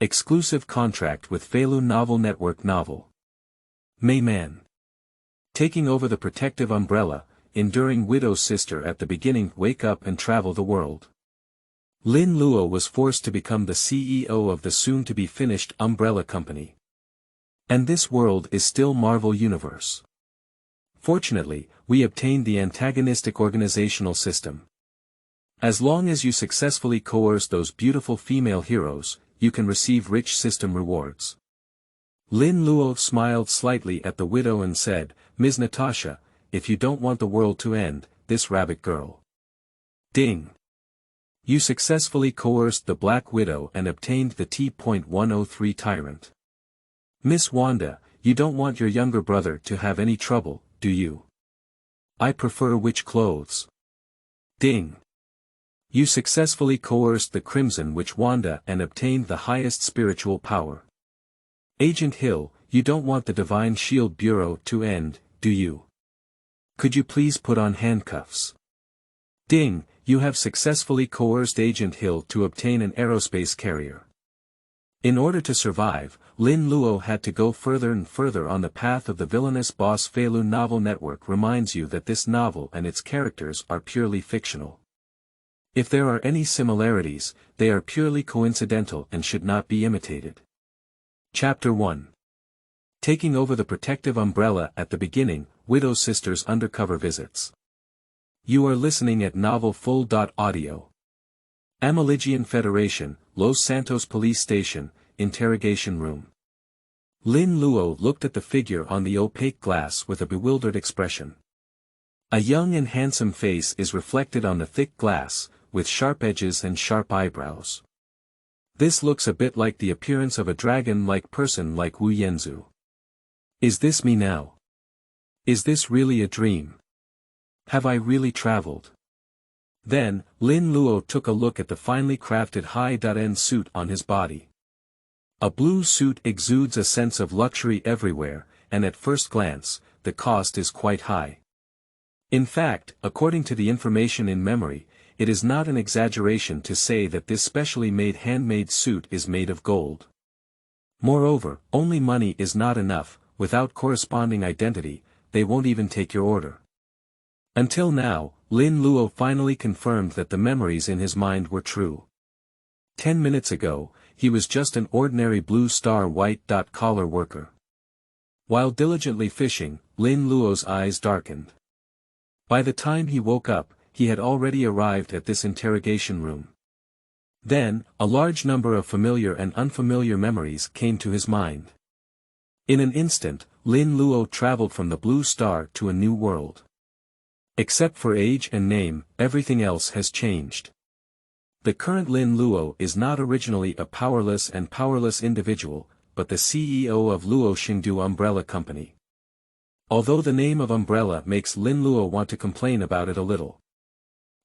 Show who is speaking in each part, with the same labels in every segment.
Speaker 1: Exclusive contract with Feilu Novel Network novel. Meiman. Taking over the protective umbrella, enduring widow's sister at the beginning wake up and travel the world. Lin Luo was forced to become the CEO of the soon-to-be-finished umbrella company. And this world is still Marvel Universe. Fortunately, we obtained the antagonistic organizational system. As long as you successfully coerce those beautiful female heroes, you can receive rich system rewards. Lin Luo smiled slightly at the widow and said, "Ms. Natasha, if you don't want the world to end, this rabbit girl." Ding! You successfully coerced the Black Widow and obtained the T.103 Tyrant. Miss Wanda, you don't want your younger brother to have any trouble, do you? I prefer witch clothes. Ding! You successfully coerced the Crimson Witch Wanda and obtained the highest spiritual power. Agent Hill, you don't want the Divine Shield Bureau to end, do you? Could you please put on handcuffs? Ding! You have successfully coerced Agent Hill to obtain an aerospace carrier. In order to survive, Lin Luo had to go further and further on the path of the villainous boss. Feilu Novel Network reminds you that this novel and its characters are purely fictional. If there are any similarities, they are purely coincidental and should not be imitated. Chapter 1. Taking over the protective umbrella at the beginning, Widow's Sister's undercover visits. You are listening at Novel Full. Audio. Amerindian Federation, Los Santos Police Station, Interrogation Room. Lin Luo looked at the figure on the opaque glass with a bewildered expression. A young and handsome face is reflected on the thick glass, with sharp edges and sharp eyebrows. This looks a bit like the appearance of a dragon-like person like Wu Yanzu. Is this me now? Is this really a dream? Have I really traveled? Then, Lin Luo took a look at the finely crafted high-end suit on his body. A blue suit exudes a sense of luxury everywhere, and at first glance, the cost is quite high. In fact, according to the information in memory, it is not an exaggeration to say that this specially made handmade suit is made of gold. Moreover, only money is not enough, without corresponding identity, they won't even take your order. Until now, Lin Luo finally confirmed that the memories in his mind were true. 10 minutes ago, he was just an ordinary blue star white collar worker. While diligently fishing, Lin Luo's eyes darkened. By the time he woke up, he had already arrived at this interrogation room. Then, a large number of familiar and unfamiliar memories came to his mind. In an instant, Lin Luo traveled from the blue star to a new world. Except for age and name, everything else has changed. The current Lin Luo is not originally a powerless individual, but the CEO of Luo Xingdu Umbrella Company. Although the name of Umbrella makes Lin Luo want to complain about it a little.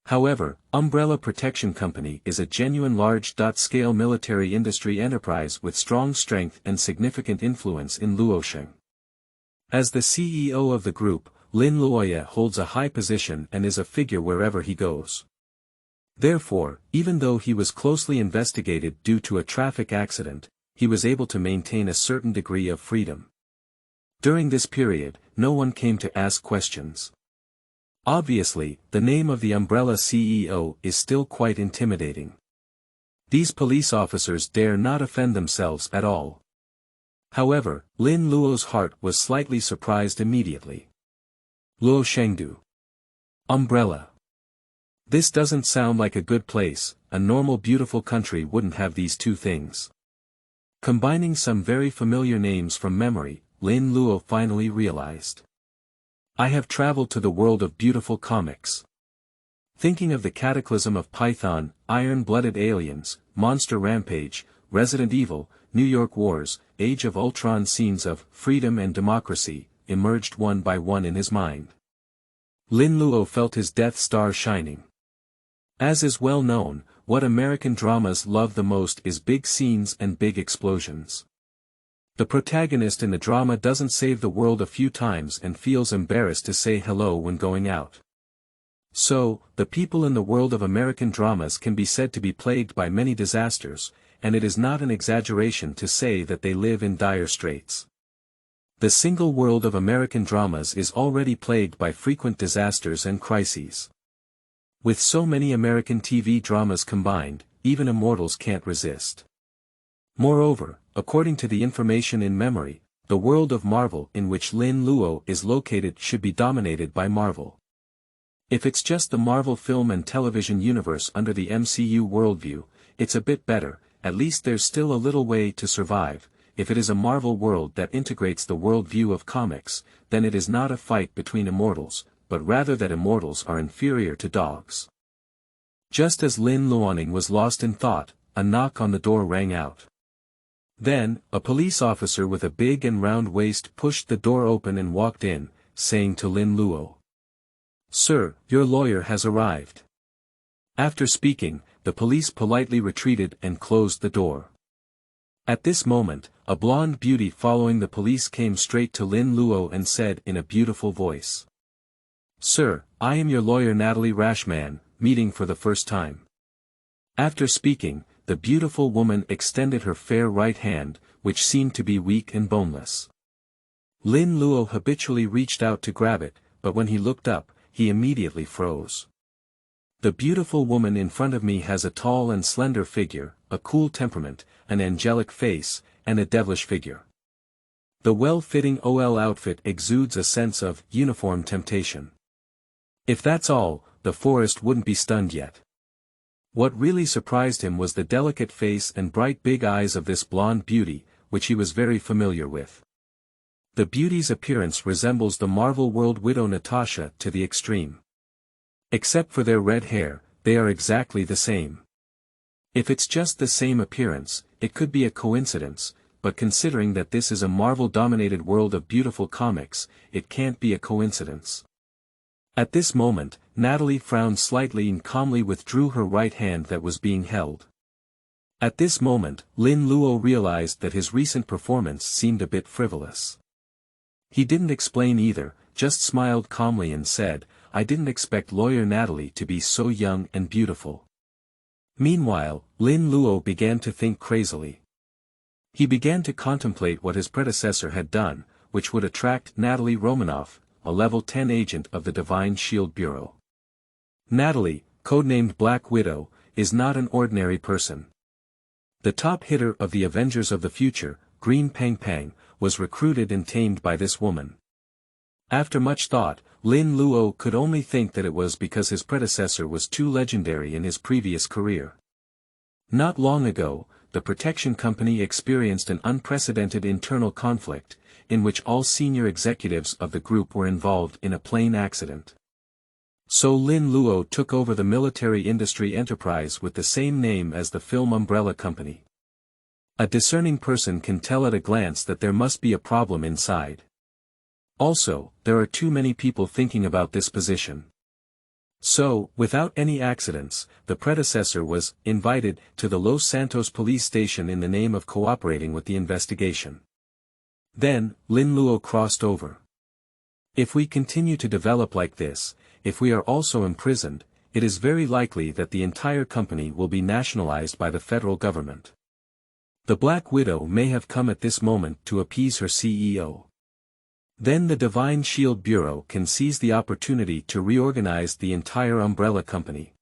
Speaker 1: However, Umbrella Protection Company is a genuine large-scale military industry enterprise with strong strength and significant influence in Luosheng. As the CEO of the group, Lin Luo holds a high position and is a figure wherever he goes. Therefore, even though he was closely investigated due to a traffic accident, he was able to maintain a certain degree of freedom. During this period, no one came to ask questions. Obviously, the name of the Umbrella CEO is still quite intimidating. These police officers dare not offend themselves at all. However, Lin Luo's heart was slightly surprised immediately. Luo Shengdu. Umbrella. This doesn't sound like a good place. A normal beautiful country wouldn't have these two things. Combining some very familiar names from memory, Lin Luo finally realized. I have traveled to the world of beautiful comics. Thinking of the Cataclysm of Python, Iron-Blooded Aliens, Monster Rampage, Resident Evil, New York Wars, Age of Ultron scenes of freedom and democracy, emerged one by one in his mind. Lin Luo felt his Death Star shining. As is well known, what American dramas love the most is big scenes and big explosions. The protagonist in the drama doesn't save the world a few times and feels embarrassed to say hello when going out. So, the people in the world of American dramas can be said to be plagued by many disasters, and it is not an exaggeration to say that they live in dire straits. The single world of American dramas is already plagued by frequent disasters and crises. With so many American TV dramas combined, even immortals can't resist. Moreover, according to the information in memory, the world of Marvel in which Lin Luo is located should be dominated by Marvel. If it's just the Marvel film and television universe under the MCU worldview, it's a bit better, at least there's still a little way to survive. If it is a Marvel world that integrates the worldview of comics, then it is not a fight between immortals, but rather that immortals are inferior to dogs. Just as Lin Luoning was lost in thought, a knock on the door rang out. Then, a police officer with a big and round waist pushed the door open and walked in, saying to Lin Luo, "Sir, your lawyer has arrived." After speaking, the police politely retreated and closed the door. At this moment, a blonde beauty following the police came straight to Lin Luo and said in a beautiful voice, "Sir, I am your lawyer Natalie Rashman, meeting for the first time." After speaking, the beautiful woman extended her fair right hand, which seemed to be weak and boneless. Lin Luo habitually reached out to grab it, but when he looked up, he immediately froze. The beautiful woman in front of me has a tall and slender figure, a cool temperament, an angelic face, and a devilish figure. The well-fitting OL outfit exudes a sense of uniform temptation. If that's all, the forest wouldn't be stunned yet. What really surprised him was the delicate face and bright big eyes of this blonde beauty, which he was very familiar with. The beauty's appearance resembles the Marvel World widow Natasha to the extreme. Except for their red hair, they are exactly the same. If it's just the same appearance, it could be a coincidence, but considering that this is a Marvel-dominated world of beautiful comics, it can't be a coincidence. At this moment, Natalie frowned slightly and calmly withdrew her right hand that was being held. At this moment, Lin Luo realized that his recent performance seemed a bit frivolous. He didn't explain either, just smiled calmly and said, "I didn't expect lawyer Natalie to be so young and beautiful." Meanwhile, Lin Luo began to think crazily. He began to contemplate what his predecessor had done, which would attract Natalie Romanoff, a level 10 agent of the Divine Shield Bureau. Natalie, codenamed Black Widow, is not an ordinary person. The top hitter of the Avengers of the future, Green Pang Pang, was recruited and tamed by this woman. After much thought, Lin Luo could only think that it was because his predecessor was too legendary in his previous career. Not long ago, the protection company experienced an unprecedented internal conflict, in which all senior executives of the group were involved in a plane accident. So Lin Luo took over the military industry enterprise with the same name as the film umbrella company. A discerning person can tell at a glance that there must be a problem inside. Also, there are too many people thinking about this position. So, without any accidents, the predecessor was invited to the Los Santos police station in the name of cooperating with the investigation. Then, Lin Luo crossed over. If we continue to develop like this, if we are also imprisoned, it is very likely that the entire company will be nationalized by the federal government. The Black Widow may have come at this moment to appease her CEO. Then the Divine Shield Bureau can seize the opportunity to reorganize the entire umbrella company.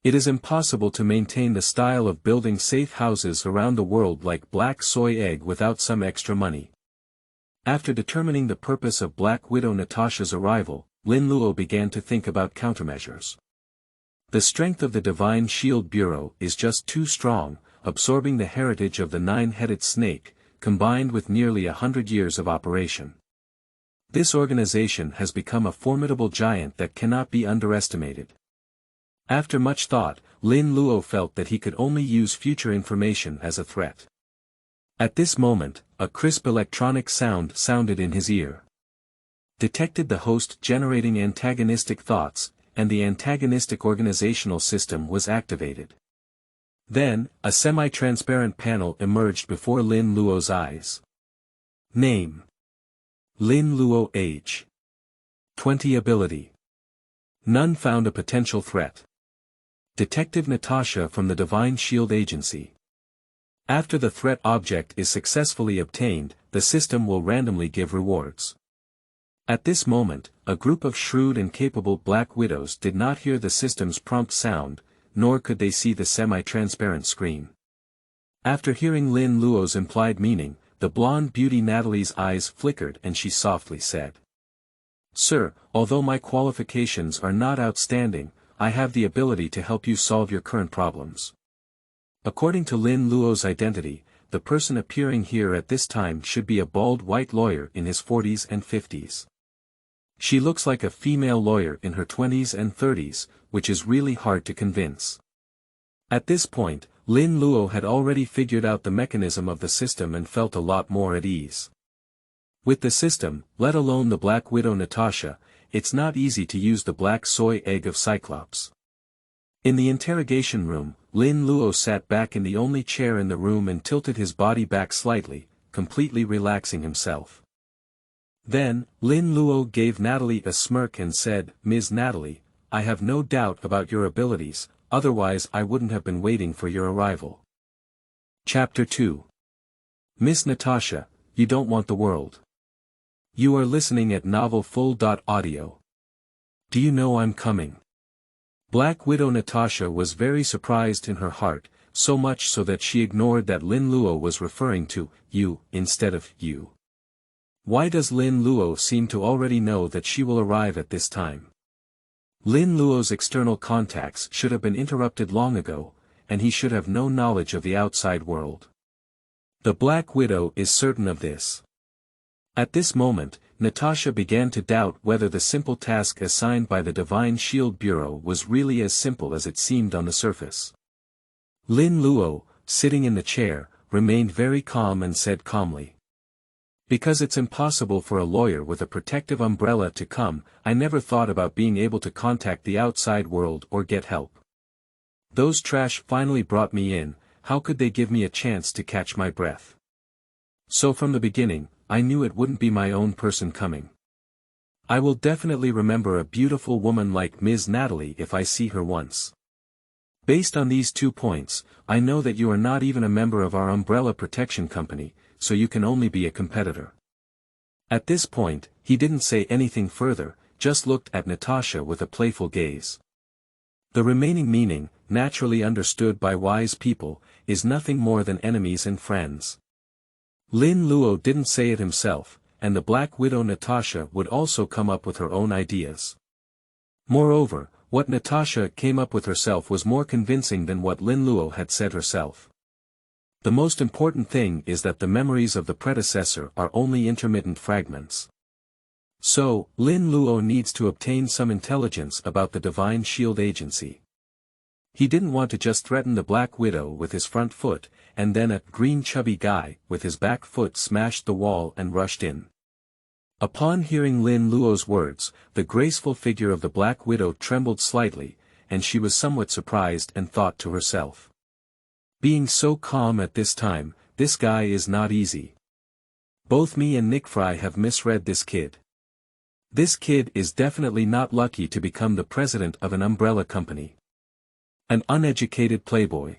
Speaker 1: It is impossible to maintain the style of building safe houses around the world like Black Soy Egg without some extra money. After determining the purpose of Black Widow Natasha's arrival, Lin Luo began to think about countermeasures. The strength of the Divine Shield Bureau is just too strong, absorbing the heritage of the nine-headed snake, combined with nearly 100 years of operation. This organization has become a formidable giant that cannot be underestimated. After much thought, Lin Luo felt that he could only use future information as a threat. At this moment, a crisp electronic sound sounded in his ear. Detected the host generating antagonistic thoughts, and the antagonistic organizational system was activated. Then, a semi-transparent panel emerged before Lin Luo's eyes. Name: Lin Luo. Age: 20. Ability: None found a potential threat. Detective Natasha from the Divine Shield Agency. After the threat object is successfully obtained, the system will randomly give rewards. At this moment, a group of shrewd and capable Black Widows did not hear the system's prompt sound, nor could they see the semi-transparent screen. After hearing Lin Luo's implied meaning, the blonde beauty Natalie's eyes flickered and she softly said, "Sir, although my qualifications are not outstanding, I have the ability to help you solve your current problems." According to Lin Luo's identity, the person appearing here at this time should be a bald white lawyer in his 40s and 50s. She looks like a female lawyer in her 20s and 30s, which is really hard to convince. At this point, Lin Luo had already figured out the mechanism of the system and felt a lot more at ease. With the system, let alone the Black Widow Natasha, it's not easy to use the black soy egg of Cyclops. In the interrogation room, Lin Luo sat back in the only chair in the room and tilted his body back slightly, completely relaxing himself. Then, Lin Luo gave Natalie a smirk and said, "Ms. Natalie, I have no doubt about your abilities, otherwise I wouldn't have been waiting for your arrival." Chapter 2. Miss Natasha, you don't want the world. You are listening at novelfull.audio. Do you know I'm coming? Black Widow Natasha was very surprised in her heart, so much so that she ignored that Lin Luo was referring to you instead of you. Why does Lin Luo seem to already know that she will arrive at this time? Lin Luo's external contacts should have been interrupted long ago, and he should have no knowledge of the outside world. The Black Widow is certain of this. At this moment, Natasha began to doubt whether the simple task assigned by the Divine Shield Bureau was really as simple as it seemed on the surface. Lin Luo, sitting in the chair, remained very calm and said calmly, "Because it's impossible for a lawyer with a protective umbrella to come, I never thought about being able to contact the outside world or get help. Those trash finally brought me in, how could they give me a chance to catch my breath? So from the beginning, I knew it wouldn't be my own person coming. I will definitely remember a beautiful woman like Ms. Natalie if I see her once. Based on these 2 points, I know that you are not even a member of our umbrella protection company, so you can only be a competitor." At this point, he didn't say anything further, just looked at Natasha with a playful gaze. The remaining meaning, naturally understood by wise people, is nothing more than enemies and friends. Lin Luo didn't say it himself, and the Black Widow Natasha would also come up with her own ideas. Moreover, what Natasha came up with herself was more convincing than what Lin Luo had said herself. The most important thing is that the memories of the predecessor are only intermittent fragments. So, Lin Luo needs to obtain some intelligence about the Divine Shield Agency. He didn't want to just threaten the Black Widow with his front foot, and then a green chubby guy with his back foot smashed the wall and rushed in. Upon hearing Lin Luo's words, the graceful figure of the Black Widow trembled slightly, and she was somewhat surprised and thought to herself, "Being so calm at this time, this guy is not easy. Both me and Nick Fry have misread this kid. This kid is definitely not lucky to become the president of an umbrella company. An uneducated playboy.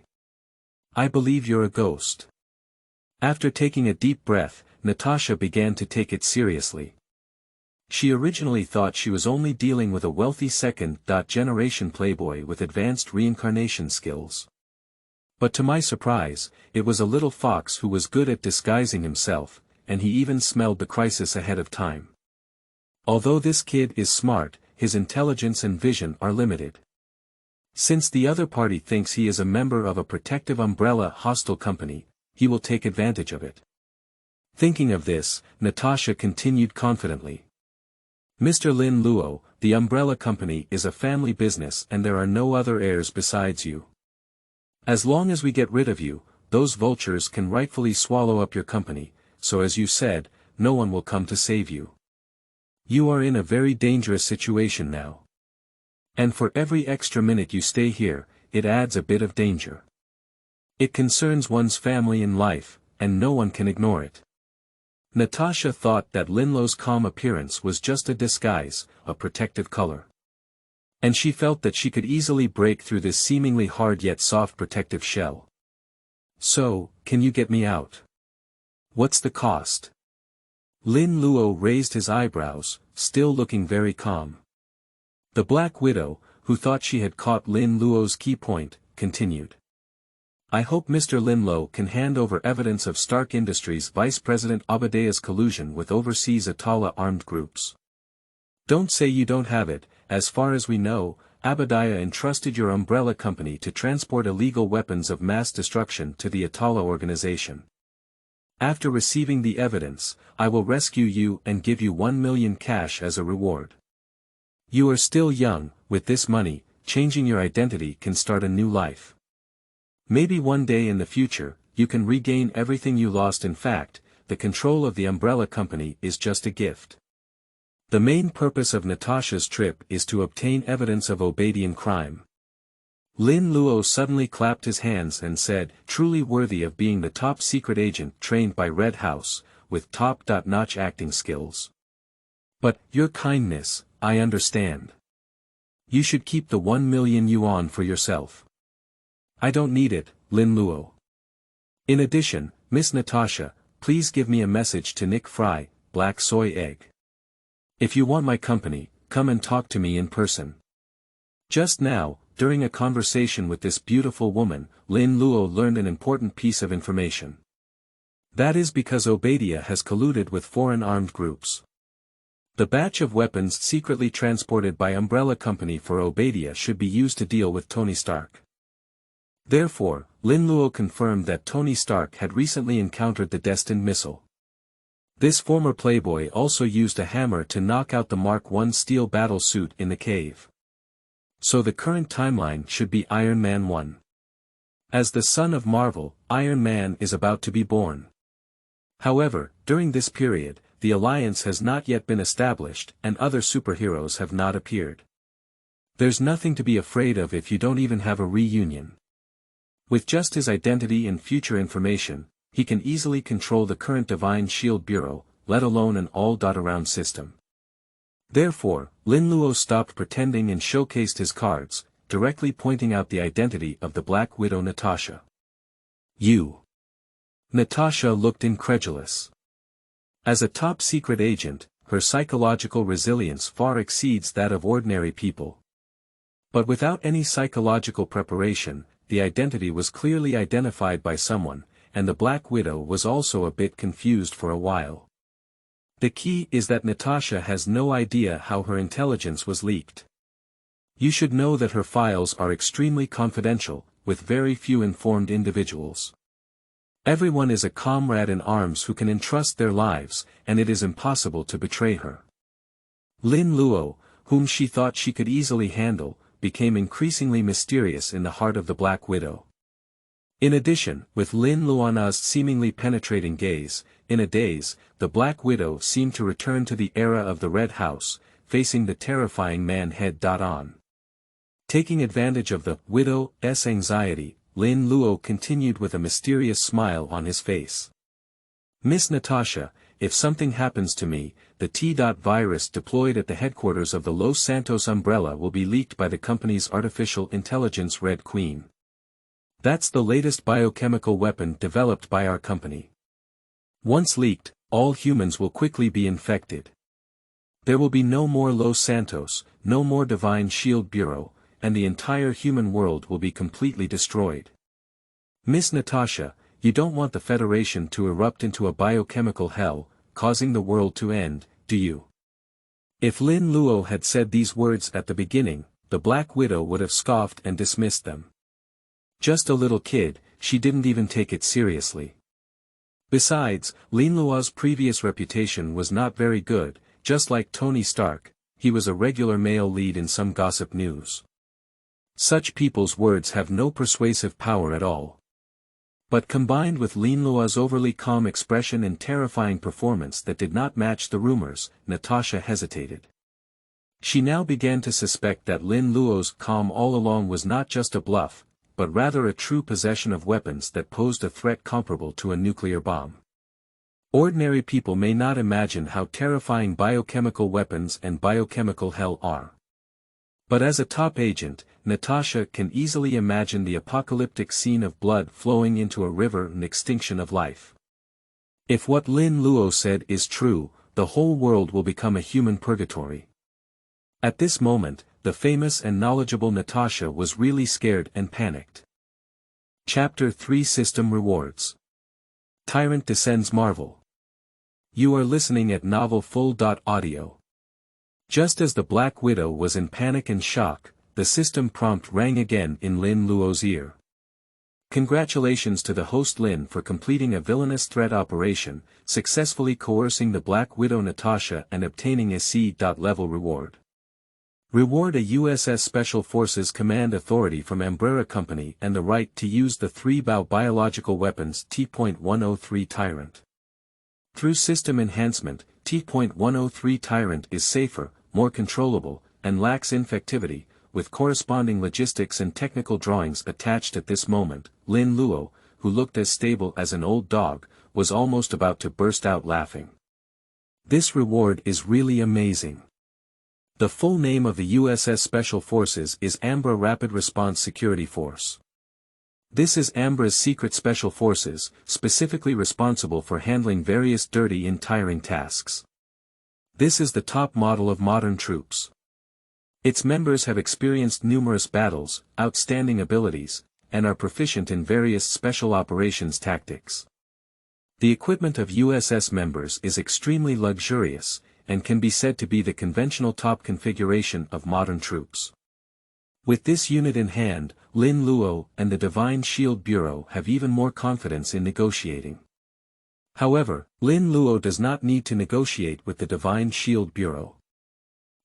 Speaker 1: I believe you're a ghost." After taking a deep breath, Natasha began to take it seriously. She originally thought she was only dealing with a wealthy second-generation playboy with advanced reincarnation skills. But to my surprise, it was a little fox who was good at disguising himself, and he even smelled the crisis ahead of time. Although this kid is smart, his intelligence and vision are limited. Since the other party thinks he is a member of a protective umbrella hostile company, he will take advantage of it. Thinking of this, Natasha continued confidently. "Mr. Lin Luo, the umbrella company is a family business and there are no other heirs besides you. As long as we get rid of you, those vultures can rightfully swallow up your company, so as you said, no one will come to save you. You are in a very dangerous situation now. And for every extra minute you stay here, it adds a bit of danger. It concerns one's family and life, and no one can ignore it." Natasha thought that Lin Luo's calm appearance was just a disguise, a protective color. And she felt that she could easily break through this seemingly hard yet soft protective shell. So, can you get me out? What's the cost? Lin Luo raised his eyebrows, still looking very calm. The Black Widow, who thought she had caught Lin Luo's key point, continued. I hope Mr. Lin Luo can hand over evidence of Stark Industries Vice President Obadiah's collusion with overseas Atala armed groups. Don't say you don't have it. As far as we know, Obadiah entrusted your umbrella company to transport illegal weapons of mass destruction to the Atala organization. After receiving the evidence, I will rescue you and give you 1 million cash as a reward. You are still young. With this money, changing your identity can start a new life. Maybe one day in the future, you can regain everything you lost. In fact, the control of the umbrella company is just a gift. The main purpose of Natasha's trip is to obtain evidence of Obadian crime. Lin Luo suddenly clapped his hands and said, truly worthy of being the top secret agent trained by Red House, with top-notch acting skills. But, your kindness, I understand. You should keep the 1 million yuan for yourself. I don't need it, Lin Luo. In addition, Miss Natasha, please give me a message to Nick Fry, Black Soy Egg. If you want my company, come and talk to me in person. Just now, during a conversation with this beautiful woman, Lin Luo learned an important piece of information. That is because Obadiah has colluded with foreign armed groups. The batch of weapons secretly transported by Umbrella Company for Obadiah should be used to deal with Tony Stark. Therefore, Lin Luo confirmed that Tony Stark had recently encountered the destined missile. This former playboy also used a hammer to knock out the Mark I steel battle suit in the cave. So the current timeline should be Iron Man 1. As the son of Marvel, Iron Man is about to be born. However, during this period, the alliance has not yet been established and other superheroes have not appeared. There's nothing to be afraid of if you don't even have a reunion. With just his identity and future information, he can easily control the current Divine Shield Bureau, let alone an all-around system. Therefore, Lin Luo stopped pretending and showcased his cards, directly pointing out the identity of the Black Widow Natasha. You. Natasha looked incredulous. As a top-secret agent, her psychological resilience far exceeds that of ordinary people. But without any psychological preparation, the identity was clearly identified by someone, and the Black Widow was also a bit confused for a while. The key is that Natasha has no idea how her intelligence was leaked. You should know that her files are extremely confidential, with very few informed individuals. Everyone is a comrade in arms who can entrust their lives, and it is impossible to betray her. Lin Luo, whom she thought she could easily handle, became increasingly mysterious in the heart of the Black Widow. In addition, with Lin Luona's seemingly penetrating gaze, in a daze, the Black Widow seemed to return to the era of the Red House, facing the terrifying man head-on. Taking advantage of the widow's anxiety, Lin Luo continued with a mysterious smile on his face. Miss Natasha, if something happens to me, the T-virus deployed at the headquarters of the Los Santos Umbrella will be leaked by the company's artificial intelligence Red Queen. That's the latest biochemical weapon developed by our company. Once leaked, all humans will quickly be infected. There will be no more Los Santos, no more Divine Shield Bureau, and the entire human world will be completely destroyed. Miss Natasha, you don't want the Federation to erupt into a biochemical hell, causing the world to end, do you? If Lin Luo had said these words at the beginning, the Black Widow would have scoffed and dismissed them. Just a little kid, she didn't even take it seriously. Besides, Lin Luo's previous reputation was not very good, just like Tony Stark, he was a regular male lead in some gossip news. Such people's words have no persuasive power at all. But combined with Lin Luo's overly calm expression and terrifying performance that did not match the rumors, Natasha hesitated. She now began to suspect that Lin Luo's calm all along was not just a bluff, but rather a true possession of weapons that posed a threat comparable to a nuclear bomb. Ordinary people may not imagine how terrifying biochemical weapons and biochemical hell are. But as a top agent, Natasha can easily imagine the apocalyptic scene of blood flowing into a river and extinction of life. If what Lin Luo said is true, the whole world will become a human purgatory. At this moment, the famous and knowledgeable Natasha was really scared and panicked. Chapter 3 System Rewards. Tyrant descends Marvel. You are listening at Novel Full.audio. Just as the Black Widow was in panic and shock, the system prompt rang again in Lin Luo's ear. Congratulations to the host Lin for completing a villainous threat operation, successfully coercing the Black Widow Natasha and obtaining a C.level reward. Reward a USS Special Forces Command Authority from Umbrella Company and the right to use the 3-bow biological weapons T.103 Tyrant. Through system enhancement, T.103 Tyrant is safer, more controllable, and lacks infectivity, with corresponding logistics and technical drawings attached at this moment. Lin Luo, who looked as stable as an old dog, was almost about to burst out laughing. This reward is really amazing. The full name of the USS Special Forces is Ambra Rapid Response Security Force. This is Ambra's secret special forces, specifically responsible for handling various dirty and tiring tasks. This is the top model of modern troops. Its members have experienced numerous battles, outstanding abilities, and are proficient in various special operations tactics. The equipment of USS members is extremely luxurious, and can be said to be the conventional top configuration of modern troops. With this unit in hand, Lin Luo and the Divine Shield Bureau have even more confidence in negotiating. However, Lin Luo does not need to negotiate with the Divine Shield Bureau.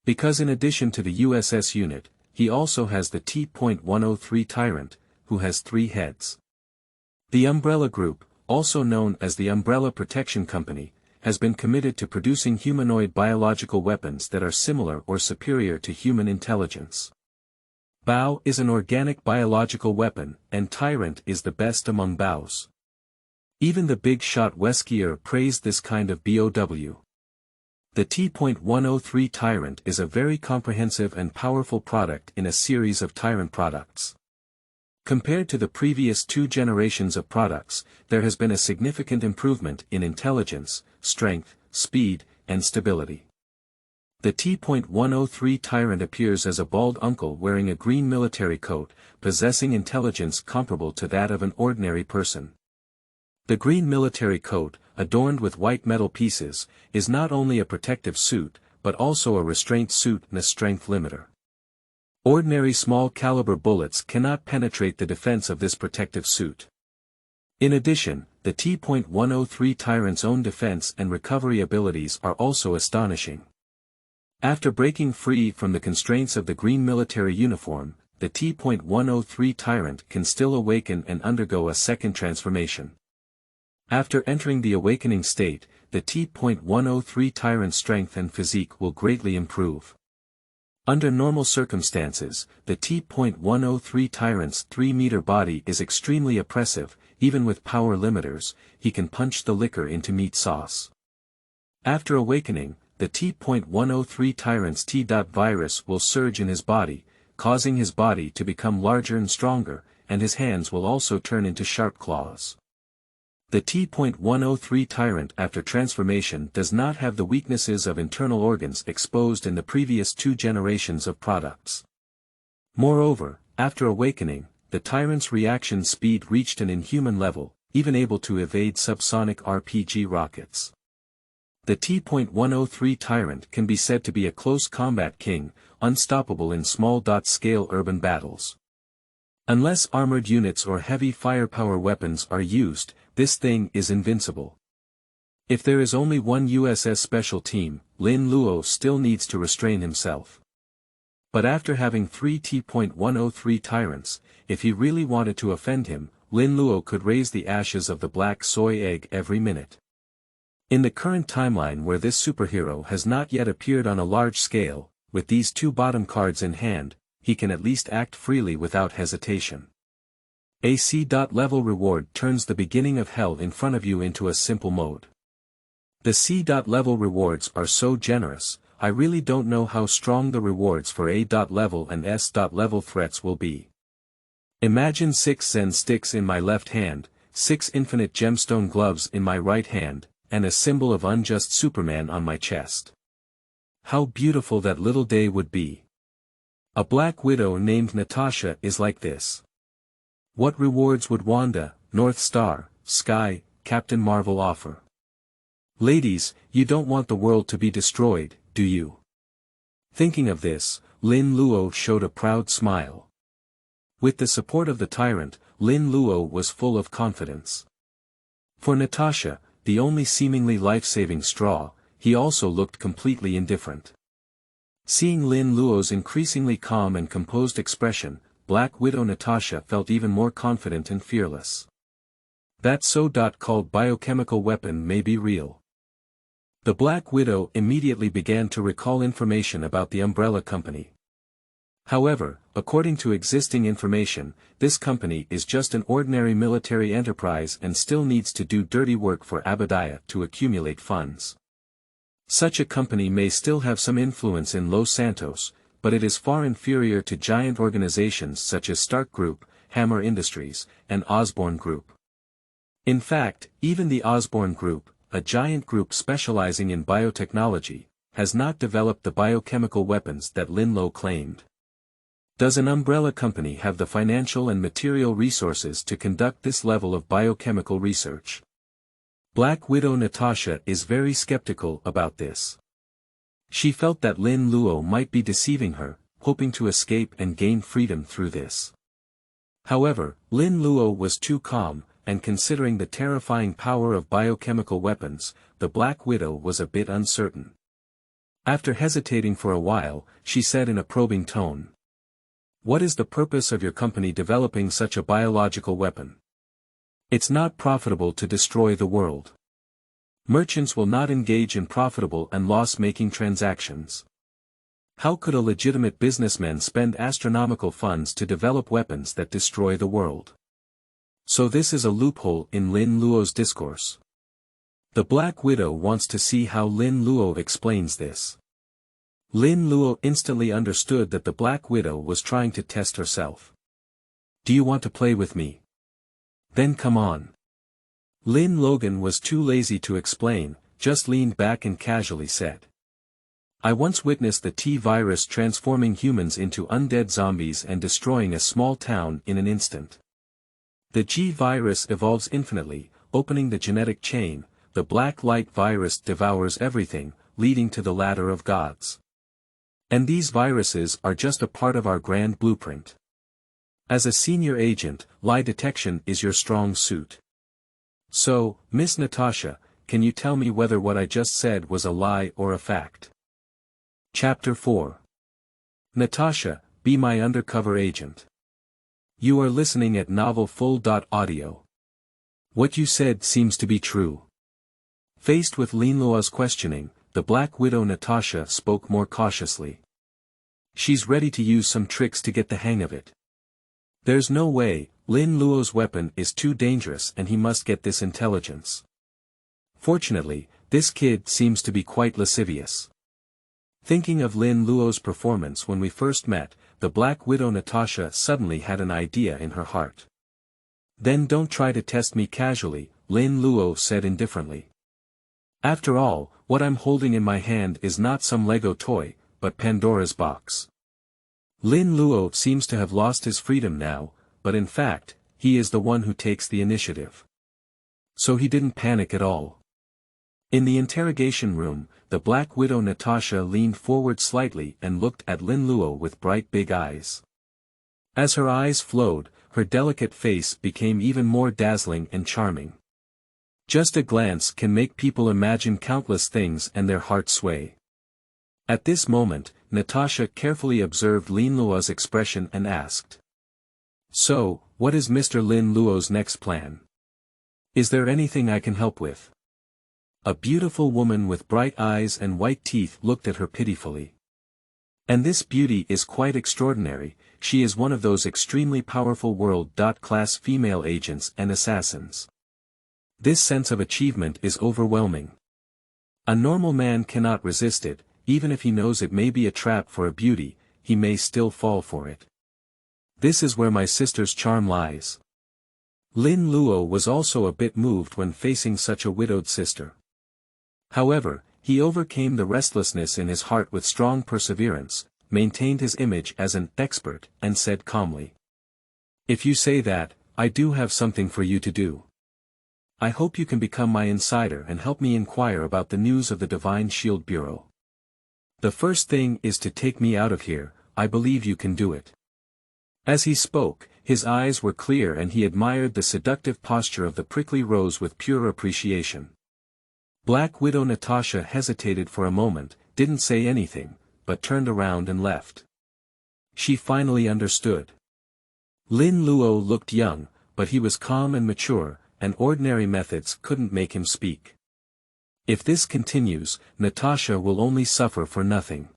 Speaker 1: Because in addition to the USS unit, he also has the T.103 Tyrant, who has 3 heads. The Umbrella Group, also known as the Umbrella Protection Company, has been committed to producing humanoid biological weapons that are similar or superior to human intelligence. Bao is an organic biological weapon, and Tyrant is the best among Baos. Even the big shot Weskier praised this kind of BOW. The T.103 Tyrant is a very comprehensive and powerful product in a series of Tyrant products. Compared to the previous 2 generations of products, there has been a significant improvement in intelligence, strength, speed, and stability. The T.103 Tyrant appears as a bald uncle wearing a green military coat, possessing intelligence comparable to that of an ordinary person. The green military coat, adorned with white metal pieces, is not only a protective suit, but also a restraint suit and a strength limiter. Ordinary small-caliber bullets cannot penetrate the defense of this protective suit. In addition, the T.103 Tyrant's own defense and recovery abilities are also astonishing. After breaking free from the constraints of the green military uniform, the T.103 Tyrant can still awaken and undergo a second transformation. After entering the awakening state, the T.103 Tyrant's strength and physique will greatly improve. Under normal circumstances, the T.103 Tyrant's 3-meter body is extremely oppressive. Even with power limiters, he can punch the liquor into meat sauce. After awakening, the T.103 Tyrant's T.virus will surge in his body, causing his body to become larger and stronger, and his hands will also turn into sharp claws. The T.103 Tyrant after transformation does not have the weaknesses of internal organs exposed in the previous 2 generations of products. Moreover, after awakening, the Tyrant's reaction speed reached an inhuman level, even able to evade subsonic RPG rockets. The T.103 Tyrant can be said to be a close combat king, unstoppable in small-scale urban battles. Unless armored units or heavy firepower weapons are used, this thing is invincible. If there is only one USS special team, Lin Luo still needs to restrain himself. But after having 3 T.103 Tyrants, if he really wanted to offend him, Lin Luo could raise the ashes of the black soy egg every minute. In the current timeline where this superhero has not yet appeared on a large scale, with these 2 bottom cards in hand, he can at least act freely without hesitation. A C.level reward turns the beginning of hell in front of you into a simple mode. The C.level rewards are so generous, I really don't know how strong the rewards for A.level and S.level threats will be. Imagine 6 Zen sticks in my left hand, 6 infinite gemstone gloves in my right hand, and a symbol of unjust Superman on my chest. How beautiful that little day would be. A Black Widow named Natasha is like this. What rewards would Wanda, North Star, Sky, Captain Marvel offer? Ladies, you don't want the world to be destroyed, do you? Thinking of this, Lin Luo showed a proud smile. With the support of the Tyrant, Lin Luo was full of confidence. For Natasha, the only seemingly life-saving straw, he also looked completely indifferent. Seeing Lin Luo's increasingly calm and composed expression, Black Widow Natasha felt even more confident and fearless. That so-called biochemical weapon may be real. The Black Widow immediately began to recall information about the Umbrella Company. However, according to existing information, this company is just an ordinary military enterprise and still needs to do dirty work for Abadiah to accumulate funds. Such a company may still have some influence in Los Santos, but it is far inferior to giant organizations such as Stark Group, Hammer Industries, and Osborne Group. In fact, even the Osborne Group, a giant group specializing in biotechnology, has not developed the biochemical weapons that Lin Luo claimed. Does an umbrella company have the financial and material resources to conduct this level of biochemical research? Black Widow Natasha is very skeptical about this. She felt that Lin Luo might be deceiving her, hoping to escape and gain freedom through this. However, Lin Luo was too calm, and considering the terrifying power of biochemical weapons, the Black Widow was a bit uncertain. After hesitating for a while, she said in a probing tone, "What is the purpose of your company developing such a biological weapon? It's not profitable to destroy the world. Merchants will not engage in profitable and loss-making transactions. How could a legitimate businessman spend astronomical funds to develop weapons that destroy the world?" So this is a loophole in Lin Luo's discourse. The Black Widow wants to see how Lin Luo explains this. Lin Luo instantly understood that the Black Widow was trying to test herself. "Do you want to play with me? Then come on." Lin Logan was too lazy to explain, just leaned back and casually said, "I once witnessed the T-virus transforming humans into undead zombies and destroying a small town in an instant. The G-virus evolves infinitely, opening the genetic chain, the black light virus devours everything, leading to the ladder of gods. And these viruses are just a part of our grand blueprint. As a senior agent, lie detection is your strong suit. So, Miss Natasha, can you tell me whether what I just said was a lie or a fact?" Chapter 4. Natasha, be my undercover agent. You are listening at novelfull.audio. What you said seems to be true. Faced with Lin Luo's questioning, the Black Widow Natasha spoke more cautiously. She's ready to use some tricks to get the hang of it. There's no way, Lin Luo's weapon is too dangerous and he must get this intelligence. Fortunately, this kid seems to be quite lascivious. Thinking of Lin Luo's performance when we first met, the Black Widow Natasha suddenly had an idea in her heart. "Then don't try to test me casually," Lin Luo said indifferently. "After all, what I'm holding in my hand is not some Lego toy, but Pandora's box." Lin Luo seems to have lost his freedom now, but in fact, he is the one who takes the initiative. So he didn't panic at all. In the interrogation room, the Black Widow Natasha leaned forward slightly and looked at Lin Luo with bright big eyes. As her eyes flowed, her delicate face became even more dazzling and charming. Just a glance can make people imagine countless things and their hearts sway. At this moment, Natasha carefully observed Lin Luo's expression and asked, "So, what is Mr. Lin Luo's next plan? Is there anything I can help with?" A beautiful woman with bright eyes and white teeth looked at her pitifully. "And this beauty is quite extraordinary, she is one of those extremely powerful world-class female agents and assassins. This sense of achievement is overwhelming. A normal man cannot resist it, even if he knows it may be a trap for a beauty, he may still fall for it. This is where my sister's charm lies. Lin Luo was also a bit moved when facing such a widowed sister. However, he overcame the restlessness in his heart with strong perseverance, maintained his image as an expert, and said calmly. If you say that, I do have something for you to do. I hope you can become my insider and help me inquire about the news of the Divine Shield Bureau. The first thing is to take me out of here. I believe you can do it. As he spoke, his eyes were clear and he admired the seductive posture of the prickly rose with pure appreciation. Black Widow Natasha hesitated for a moment, didn't say anything, but turned around and left. She finally understood. Lin Luo looked young, but he was calm and mature, and ordinary methods couldn't make him speak. If this continues, Natasha will only suffer for nothing.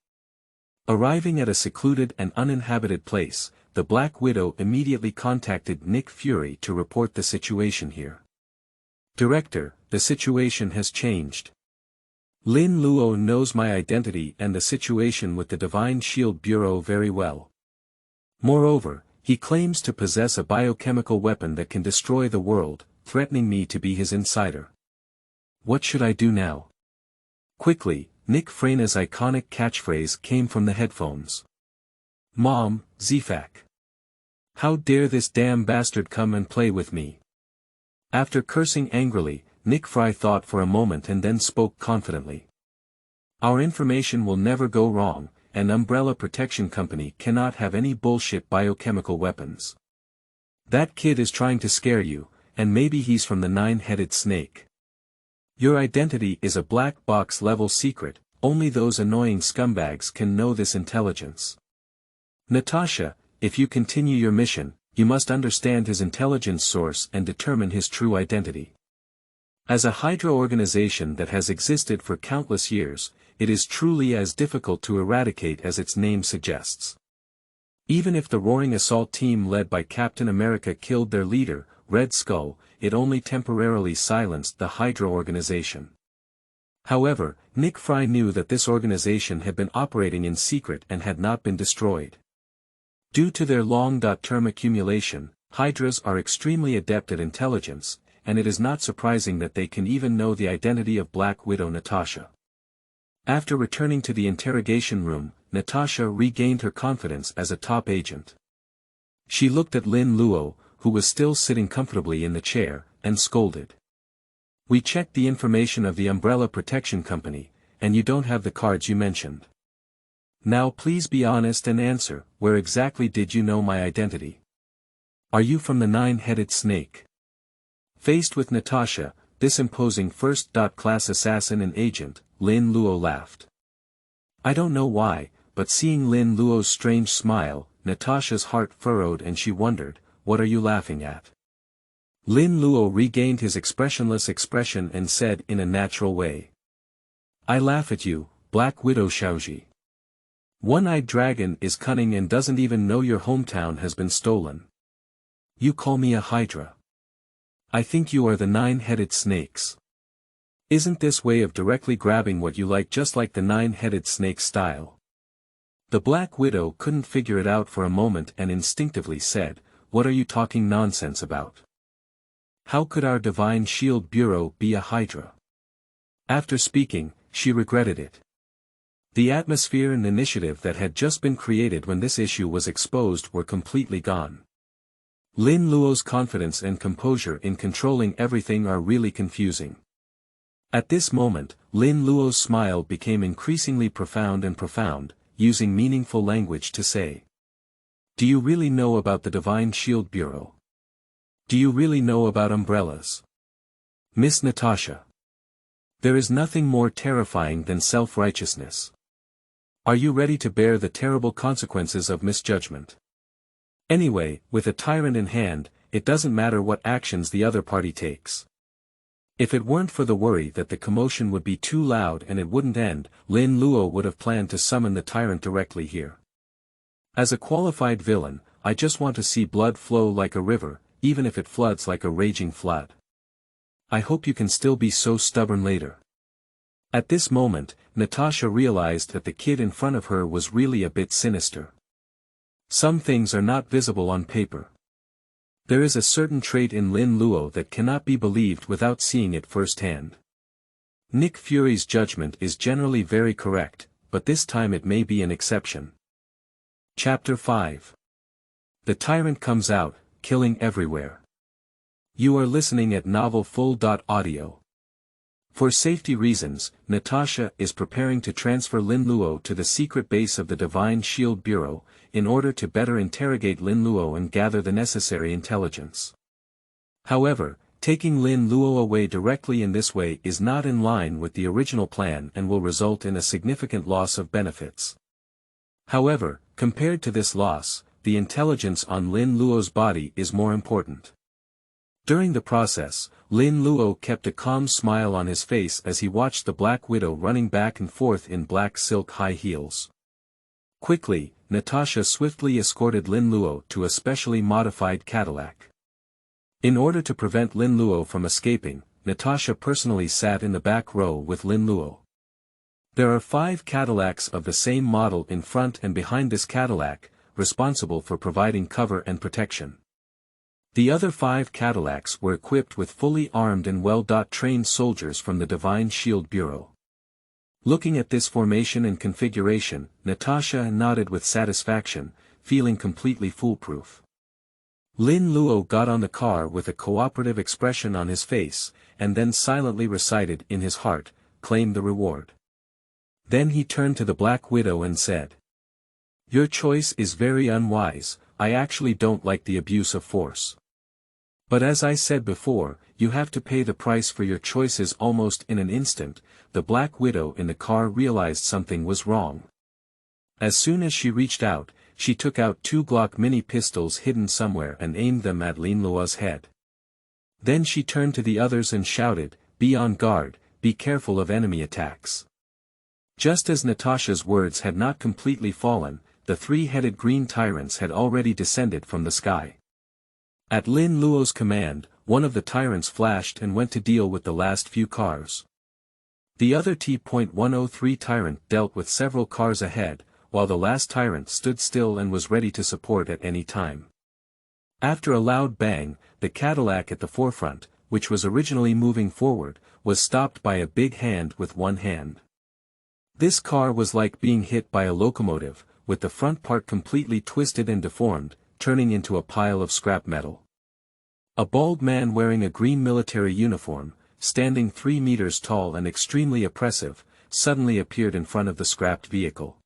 Speaker 1: Arriving at a secluded and uninhabited place, the Black Widow immediately contacted Nick Fury to report the situation here. Director, the situation has changed. Lin Luo knows my identity and the situation with the Divine Shield Bureau very well. Moreover, he claims to possess a biochemical weapon that can destroy the world, threatening me to be his insider. What should I do now? Quickly, Nick Frena's iconic catchphrase came from the headphones. Mom, Zfak. How dare this damn bastard come and play with me? After cursing angrily, Nick Fry thought for a moment and then spoke confidently. Our information will never go wrong, and Umbrella Protection Company cannot have any bullshit biochemical weapons. That kid is trying to scare you, and maybe he's from the nine-headed snake. Your identity is a black box level secret, only those annoying scumbags can know this intelligence. Natasha, if you continue your mission, you must understand his intelligence source and determine his true identity. As a Hydra organization that has existed for countless years, it is truly as difficult to eradicate as its name suggests. Even if the Roaring Assault team led by Captain America killed their leader, Red Skull, it only temporarily silenced the Hydra organization. However, Nick Fry knew that this organization had been operating in secret and had not been destroyed. Due to their long-term accumulation, Hydras are extremely adept at intelligence, and it is not surprising that they can even know the identity of Black Widow Natasha. After returning to the interrogation room, Natasha regained her confidence as a top agent. She looked at Lin Luo, who was still sitting comfortably in the chair, and scolded. We checked the information of the Umbrella Protection Company, and you don't have the cards you mentioned. Now please be honest and answer, where exactly did you know my identity? Are you from the nine-headed snake? Faced with Natasha, this imposing first-class assassin and agent, Lin Luo laughed. I don't know why, but seeing Lin Luo's strange smile, Natasha's heart furrowed and she wondered, what are you laughing at? Lin Luo regained his expressionless expression and said in a natural way. I laugh at you, Black Widow Shaoji. One-eyed dragon is cunning and doesn't even know your hometown has been stolen. You call me a Hydra. I think you are the nine-headed snakes. Isn't this way of directly grabbing what you like just like the nine-headed snake style? The Black Widow couldn't figure it out for a moment and instinctively said, what are you talking nonsense about? How could our Divine Shield Bureau be a Hydra? After speaking, she regretted it. The atmosphere and initiative that had just been created when this issue was exposed were completely gone. Lin Luo's confidence and composure in controlling everything are really confusing. At this moment, Lin Luo's smile became increasingly profound, using meaningful language to say. Do you really know about the Divine Shield Bureau? Do you really know about umbrellas? Miss Natasha. There is nothing more terrifying than self-righteousness. Are you ready to bear the terrible consequences of misjudgment? Anyway, with a tyrant in hand, it doesn't matter what actions the other party takes. If it weren't for the worry that the commotion would be too loud and it wouldn't end, Lin Luo would have planned to summon the tyrant directly here. As a qualified villain, I just want to see blood flow like a river, even if it floods like a raging flood. I hope you can still be so stubborn later. At this moment, Natasha realized that the kid in front of her was really a bit sinister. Some things are not visible on paper. There is a certain trait in Lin Luo that cannot be believed without seeing it firsthand. Nick Fury's judgment is generally very correct, but this time it may be an exception. Chapter 5. The Tyrant comes out, killing everywhere. You are listening at Novel Full.audio. For safety reasons, Natasha is preparing to transfer Lin Luo to the secret base of the Divine Shield Bureau, in order to better interrogate Lin Luo and gather the necessary intelligence. However, taking Lin Luo away directly in this way is not in line with the original plan and will result in a significant loss of benefits. However, compared to this loss, the intelligence on Lin Luo's body is more important. During the process, Lin Luo kept a calm smile on his face as he watched the Black Widow running back and forth in black silk high heels. Quickly, Natasha swiftly escorted Lin Luo to a specially modified Cadillac. In order to prevent Lin Luo from escaping, Natasha personally sat in the back row with Lin Luo. There are 5 Cadillacs of the same model in front and behind this Cadillac, responsible for providing cover and protection. The other 5 Cadillacs were equipped with fully armed and well-trained soldiers from the Divine Shield Bureau. Looking at this formation and configuration, Natasha nodded with satisfaction, feeling completely foolproof. Lin Luo got on the car with a cooperative expression on his face, and then silently recited in his heart, "Claim the reward." Then he turned to the Black Widow and said, "Your choice is very unwise. I actually don't like the abuse of force. But as I said before, you have to pay the price for your choices." Almost in an instant, the Black Widow in the car realized something was wrong. As soon as she reached out, she took out 2 Glock mini pistols hidden somewhere and aimed them at Lin Luo's head. Then she turned to the others and shouted, "Be on guard, be careful of enemy attacks." Just as Natasha's words had not completely fallen, the 3-headed green tyrants had already descended from the sky. At Lin Luo's command, one of the tyrants flashed and went to deal with the last few cars. The other T.103 tyrant dealt with several cars ahead, while the last tyrant stood still and was ready to support at any time. After a loud bang, the Cadillac at the forefront, which was originally moving forward, was stopped by a big hand with one hand. This car was like being hit by a locomotive, with the front part completely twisted and deformed, turning into a pile of scrap metal. A bald man wearing a green military uniform, standing 3 meters tall and extremely oppressive, suddenly appeared in front of the scrapped vehicle.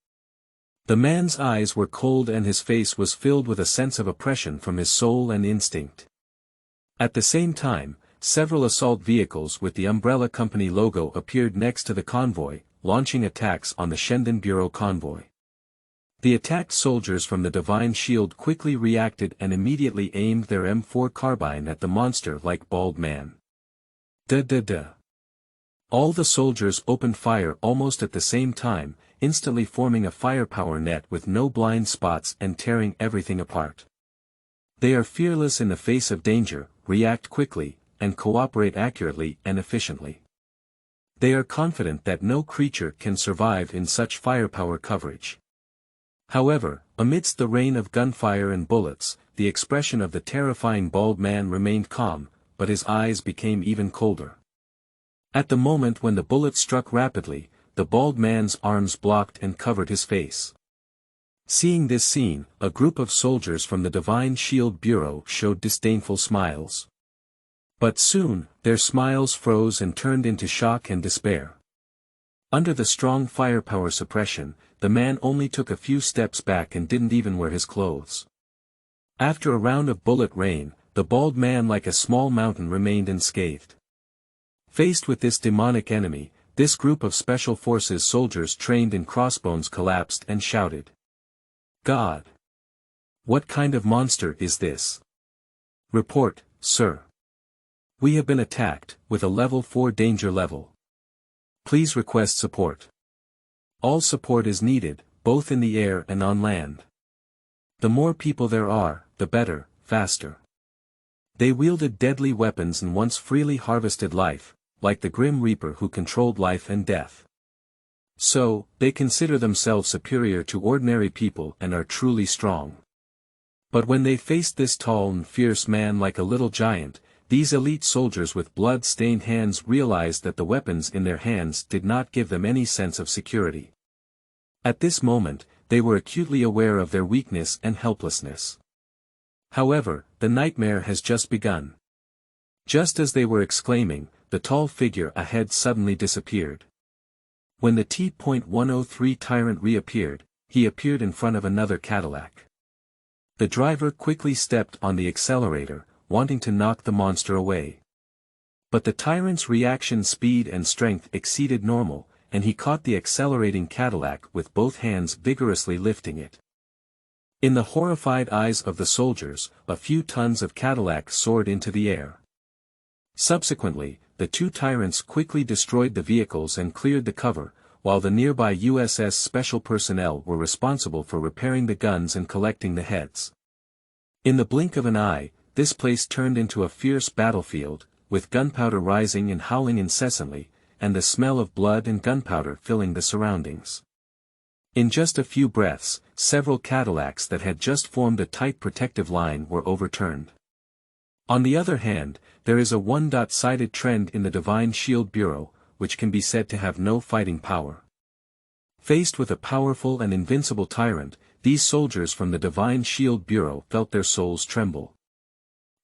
Speaker 1: The man's eyes were cold and his face was filled with a sense of oppression from his soul and instinct. At the same time, several assault vehicles with the Umbrella Company logo appeared next to the convoy, launching attacks on the Shenzhen Bureau convoy. The attacked soldiers from the Divine Shield quickly reacted and immediately aimed their M4 carbine at the monster-like bald man. All the soldiers opened fire almost at the same time, instantly forming a firepower net with no blind spots and tearing everything apart. They are fearless in the face of danger, react quickly, and cooperate accurately and efficiently. They are confident that no creature can survive in such firepower coverage. However, amidst the rain of gunfire and bullets, the expression of the terrifying bald man remained calm, but his eyes became even colder. At the moment when the bullet struck rapidly, the bald man's arms blocked and covered his face. Seeing this scene, a group of soldiers from the Divine Shield Bureau showed disdainful smiles. But soon, their smiles froze and turned into shock and despair. Under the strong firepower suppression, the man only took a few steps back and didn't even wear his clothes. After a round of bullet rain, the bald man like a small mountain remained unscathed. Faced with this demonic enemy, this group of Special Forces soldiers trained in crossbones collapsed and shouted, "God! What kind of monster is this? Report, sir. We have been attacked, with a level 4 danger level. Please request support. All support is needed, both in the air and on land. The more people there are, the better, faster." They wielded deadly weapons and once freely harvested life, like the Grim Reaper who controlled life and death. So, they consider themselves superior to ordinary people and are truly strong. But when they faced this tall and fierce man like a little giant, these elite soldiers with blood-stained hands realized that the weapons in their hands did not give them any sense of security. At this moment, they were acutely aware of their weakness and helplessness. However, the nightmare has just begun. Just as they were exclaiming, the tall figure ahead suddenly disappeared. When the T.103 Tyrant reappeared, he appeared in front of another Cadillac. The driver quickly stepped on the accelerator, wanting to knock the monster away. But the Tyrant's reaction speed and strength exceeded normal, and he caught the accelerating Cadillac with both hands vigorously lifting it. In the horrified eyes of the soldiers, a few tons of Cadillac soared into the air. Subsequently, the two Tyrants quickly destroyed the vehicles and cleared the cover, while the nearby USS Special personnel were responsible for repairing the guns and collecting the heads. In the blink of an eye, this place turned into a fierce battlefield, with gunpowder rising and howling incessantly, and the smell of blood and gunpowder filling the surroundings. In just a few breaths, several Cadillacs that had just formed a tight protective line were overturned. On the other hand, there is a one-sided trend in the Divine Shield Bureau, which can be said to have no fighting power. Faced with a powerful and invincible tyrant, these soldiers from the Divine Shield Bureau felt their souls tremble.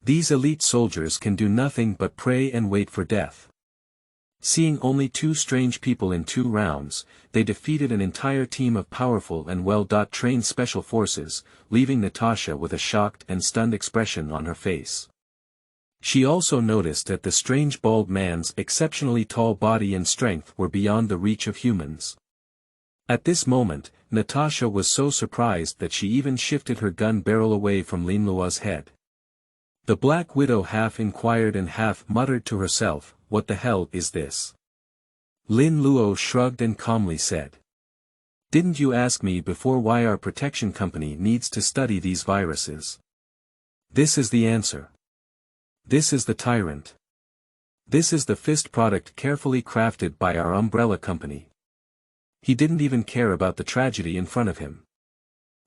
Speaker 1: These elite soldiers can do nothing but pray and wait for death. Seeing only two strange people in 2 rounds, they defeated an entire team of powerful and well-trained special forces, leaving Natasha with a shocked and stunned expression on her face. She also noticed that the strange bald man's exceptionally tall body and strength were beyond the reach of humans. At this moment, Natasha was so surprised that she even shifted her gun barrel away from Lin Luo's head. The Black Widow half inquired and half muttered to herself, "What the hell is this?" Lin Luo shrugged and calmly said, "Didn't you ask me before why our protection company needs to study these viruses? This is the answer. This is the Tyrant. This is the fist product carefully crafted by our umbrella company." He didn't even care about the tragedy in front of him.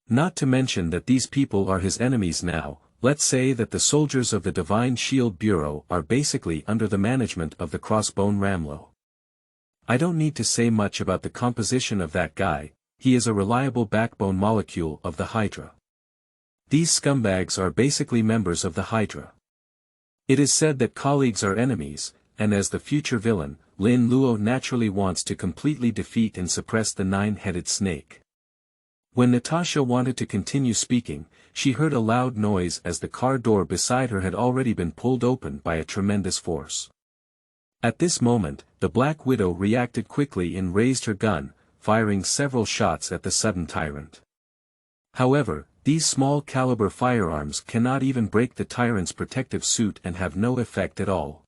Speaker 1: Not to mention that these people are his enemies now. Let's say that the soldiers of the Divine Shield Bureau are basically under the management of the Crossbone Ramlo. I don't need to say much about the composition of that guy, he is a reliable backbone molecule of the Hydra. These scumbags are basically members of the Hydra. It is said that colleagues are enemies, and as the future villain, Lin Luo naturally wants to completely defeat and suppress the 9-headed snake. When Natasha wanted to continue speaking, she heard a loud noise as the car door beside her had already been pulled open by a tremendous force. At this moment, the Black Widow reacted quickly and raised her gun, firing several shots at the sudden tyrant. However, these small-caliber firearms cannot even break the tyrant's protective suit and have no effect at all.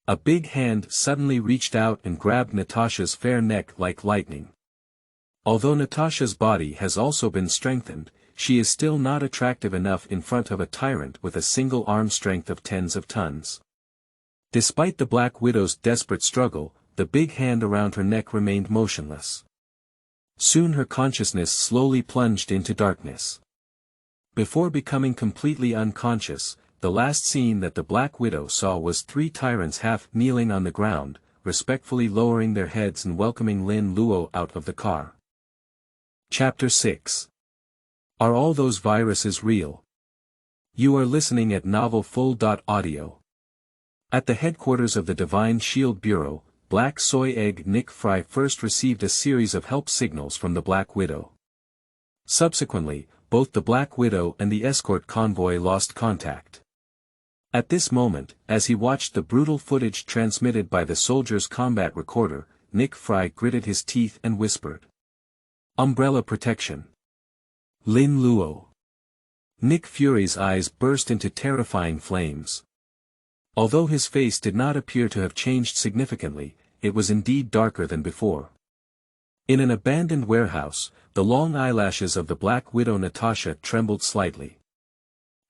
Speaker 1: A big hand suddenly reached out and grabbed Natasha's fair neck like lightning. Although Natasha's body has also been strengthened, she is still not attractive enough in front of a tyrant with a single arm strength of tens of tons. Despite the Black Widow's desperate struggle, the big hand around her neck remained motionless. Soon her consciousness slowly plunged into darkness. Before becoming completely unconscious, the last scene that the Black Widow saw was 3 tyrants half kneeling on the ground, respectfully lowering their heads and welcoming Lin Luo out of the car. Chapter 6. Are all those viruses real? You are listening at novelfull.audio. At the headquarters of the Divine Shield Bureau, Black Soy Egg Nick Fry first received a series of help signals from the Black Widow. Subsequently, both the Black Widow and the escort convoy lost contact. At this moment, as he watched the brutal footage transmitted by the soldier's combat recorder, Nick Fry gritted his teeth and whispered, "Umbrella protection. Lin Luo." Nick Fury's eyes burst into terrifying flames. Although his face did not appear to have changed significantly, it was indeed darker than before. In an abandoned warehouse, the long eyelashes of the Black Widow Natasha trembled slightly.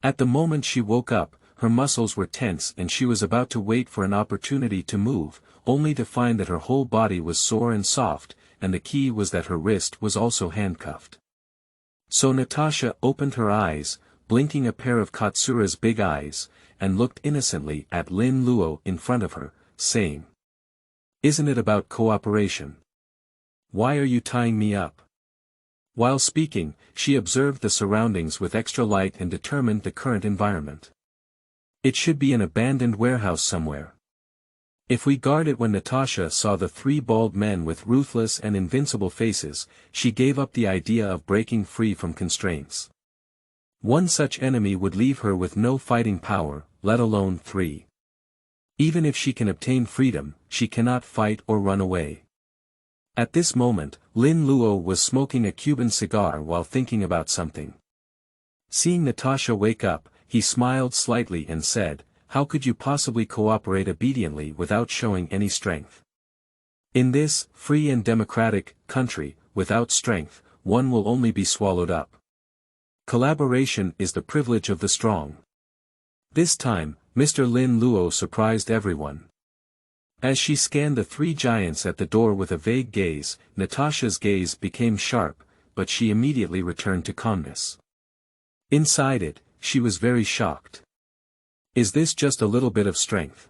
Speaker 1: At the moment she woke up, her muscles were tense and she was about to wait for an opportunity to move, only to find that her whole body was sore and soft, and the key was that her wrist was also handcuffed. So Natasha opened her eyes, blinking a pair of Katsura's big eyes, and looked innocently at Lin Luo in front of her, saying, "Isn't it about cooperation? Why are you tying me up?" While speaking, she observed the surroundings with extra light and determined the current environment. It should be an abandoned warehouse somewhere. If we guard it. When Natasha saw the three bald men with ruthless and invincible faces, she gave up the idea of breaking free from constraints. One such enemy would leave her with no fighting power, let alone three. Even if she can obtain freedom, she cannot fight or run away. At this moment, Lin Luo was smoking a Cuban cigar while thinking about something. Seeing Natasha wake up, he smiled slightly and said, "How could you possibly cooperate obediently without showing any strength? In this free and democratic country, without strength, one will only be swallowed up. Collaboration is the privilege of the strong." This time, Mr. Lin Luo surprised everyone. As she scanned the three giants at the door with a vague gaze, Natasha's gaze became sharp, but she immediately returned to calmness. Inside it, she was very shocked. Is this just a little bit of strength?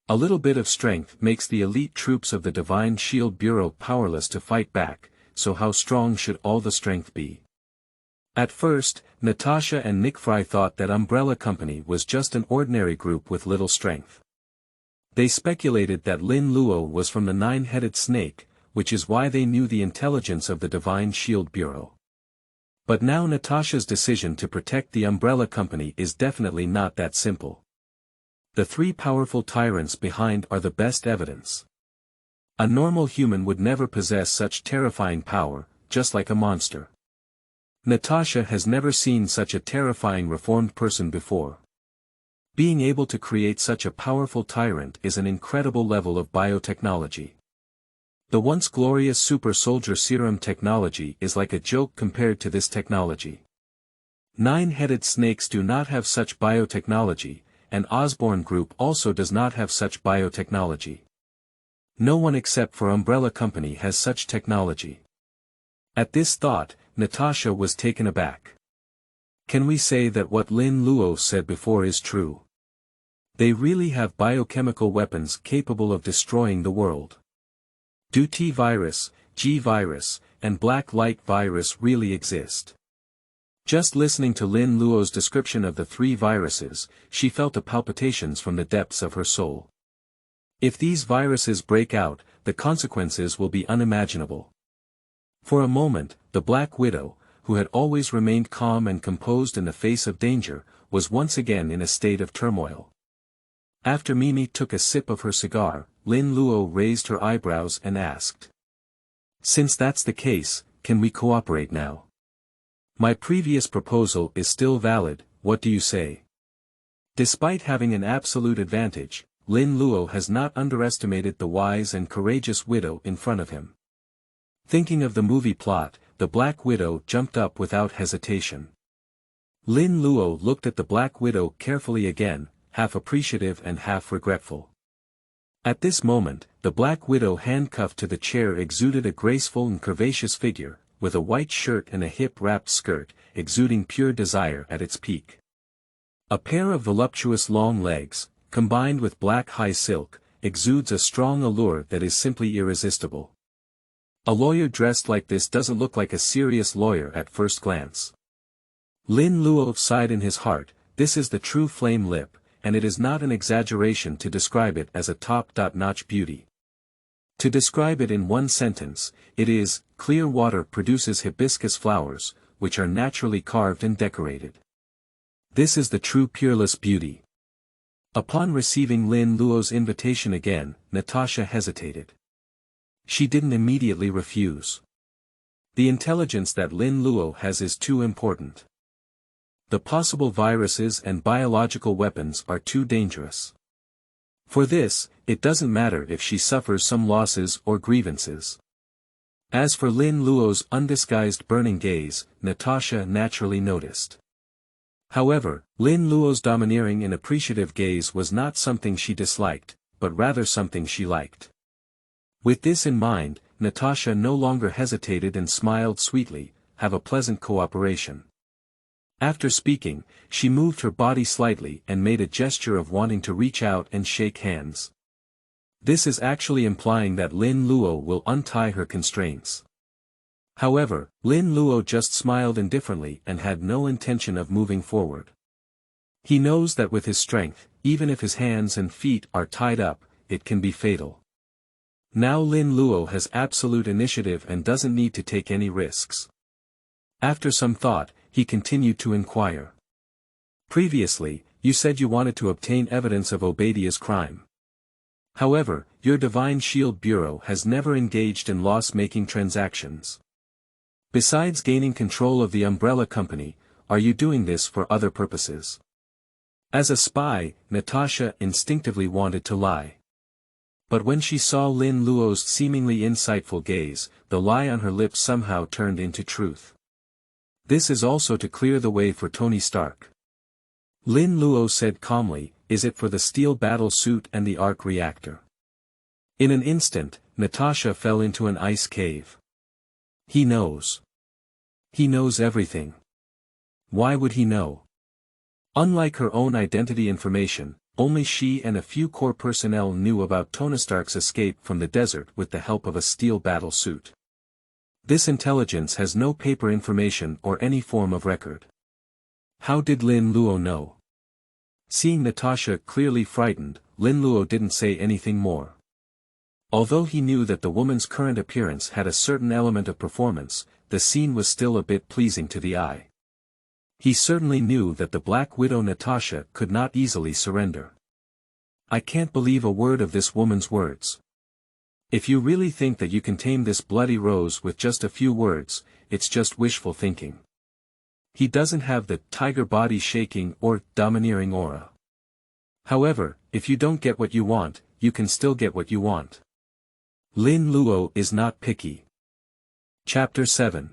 Speaker 1: A little bit of strength makes the elite troops of the Divine Shield Bureau powerless to fight back, so how strong should all the strength be? At first, Natasha and Nick Fry thought that Umbrella Company was just an ordinary group with little strength. They speculated that Lin Luo was from the Nine-Headed Snake, which is why they knew the intelligence of the Divine Shield Bureau. But now Natasha's decision to protect the Umbrella Company is definitely not that simple. The three powerful tyrants behind are the best evidence. A normal human would never possess such terrifying power, just like a monster. Natasha has never seen such a terrifying reformed person before. Being able to create such a powerful tyrant is an incredible level of biotechnology. The once glorious super soldier serum technology is like a joke compared to this technology. Nine-headed snakes do not have such biotechnology, and Osborne Group also does not have such biotechnology. No one except for Umbrella Company has such technology. At this thought, Natasha was taken aback. Can we say that what Lin Luo said before is true? They really have biochemical weapons capable of destroying the world. Do T-virus, G-virus, and black light virus really exist? Just listening to Lin Luo's description of the three viruses, she felt the palpitations from the depths of her soul. If these viruses break out, the consequences will be unimaginable. For a moment, the Black Widow, who had always remained calm and composed in the face of danger, was once again in a state of turmoil. After Mimi took a sip of her cigar, Lin Luo raised her eyebrows and asked, "Since that's the case, can we cooperate now? My previous proposal is still valid, what do you say?" Despite having an absolute advantage, Lin Luo has not underestimated the wise and courageous widow in front of him. Thinking of the movie plot, the Black Widow jumped up without hesitation. Lin Luo looked at the Black Widow carefully again, half appreciative and half regretful. At this moment, the Black Widow handcuffed to the chair exuded a graceful and curvaceous figure, with a white shirt and a hip-wrapped skirt, exuding pure desire at its peak. A pair of voluptuous long legs, combined with black high silk, exudes a strong allure that is simply irresistible. A lawyer dressed like this doesn't look like a serious lawyer at first glance. Lin Luo sighed in his heart, this is the true flame lip, and it is not an exaggeration to describe it as a top-notch beauty. To describe it in one sentence, it is, clear water produces hibiscus flowers, which are naturally carved and decorated. This is the true peerless beauty. Upon receiving Lin Luo's invitation again, Natasha hesitated. She didn't immediately refuse. The intelligence that Lin Luo has is too important. The possible viruses and biological weapons are too dangerous. For this, it doesn't matter if she suffers some losses or grievances. As for Lin Luo's undisguised burning gaze, Natasha naturally noticed. However, Lin Luo's domineering and appreciative gaze was not something she disliked, but rather something she liked. With this in mind, Natasha no longer hesitated and smiled sweetly, "Have a pleasant cooperation." After speaking, she moved her body slightly and made a gesture of wanting to reach out and shake hands. This is actually implying that Lin Luo will untie her constraints. However, Lin Luo just smiled indifferently and had no intention of moving forward. He knows that with his strength, even if his hands and feet are tied up, it can be fatal. Now Lin Luo has absolute initiative and doesn't need to take any risks. After some thought, he continued to inquire. "Previously, you said you wanted to obtain evidence of Obadiah's crime. However, your Divine Shield Bureau has never engaged in loss-making transactions. Besides gaining control of the umbrella company, are you doing this for other purposes?" As a spy, Natasha instinctively wanted to lie. But when she saw Lin Luo's seemingly insightful gaze, the lie on her lips somehow turned into truth. "This is also to clear the way for Tony Stark." Lin Luo said calmly, "Is it for the steel battle suit and the arc reactor?" In an instant, Natasha fell into an ice cave. He knows. He knows everything. Why would he know? Unlike her own identity information, only she and a few core personnel knew about Tony Stark's escape from the desert with the help of a steel battle suit. This intelligence has no paper information or any form of record. How did Lin Luo know? Seeing Natasha clearly frightened, Lin Luo didn't say anything more. Although he knew that the woman's current appearance had a certain element of performance, the scene was still a bit pleasing to the eye. He certainly knew that the Black Widow Natasha could not easily surrender. "I can't believe a word of this woman's words. If you really think that you can tame this bloody rose with just a few words, it's just wishful thinking. He doesn't have the tiger body shaking or domineering aura. However, if you don't get what you want, you can still get what you want." Lin Luo is not picky. Chapter 7.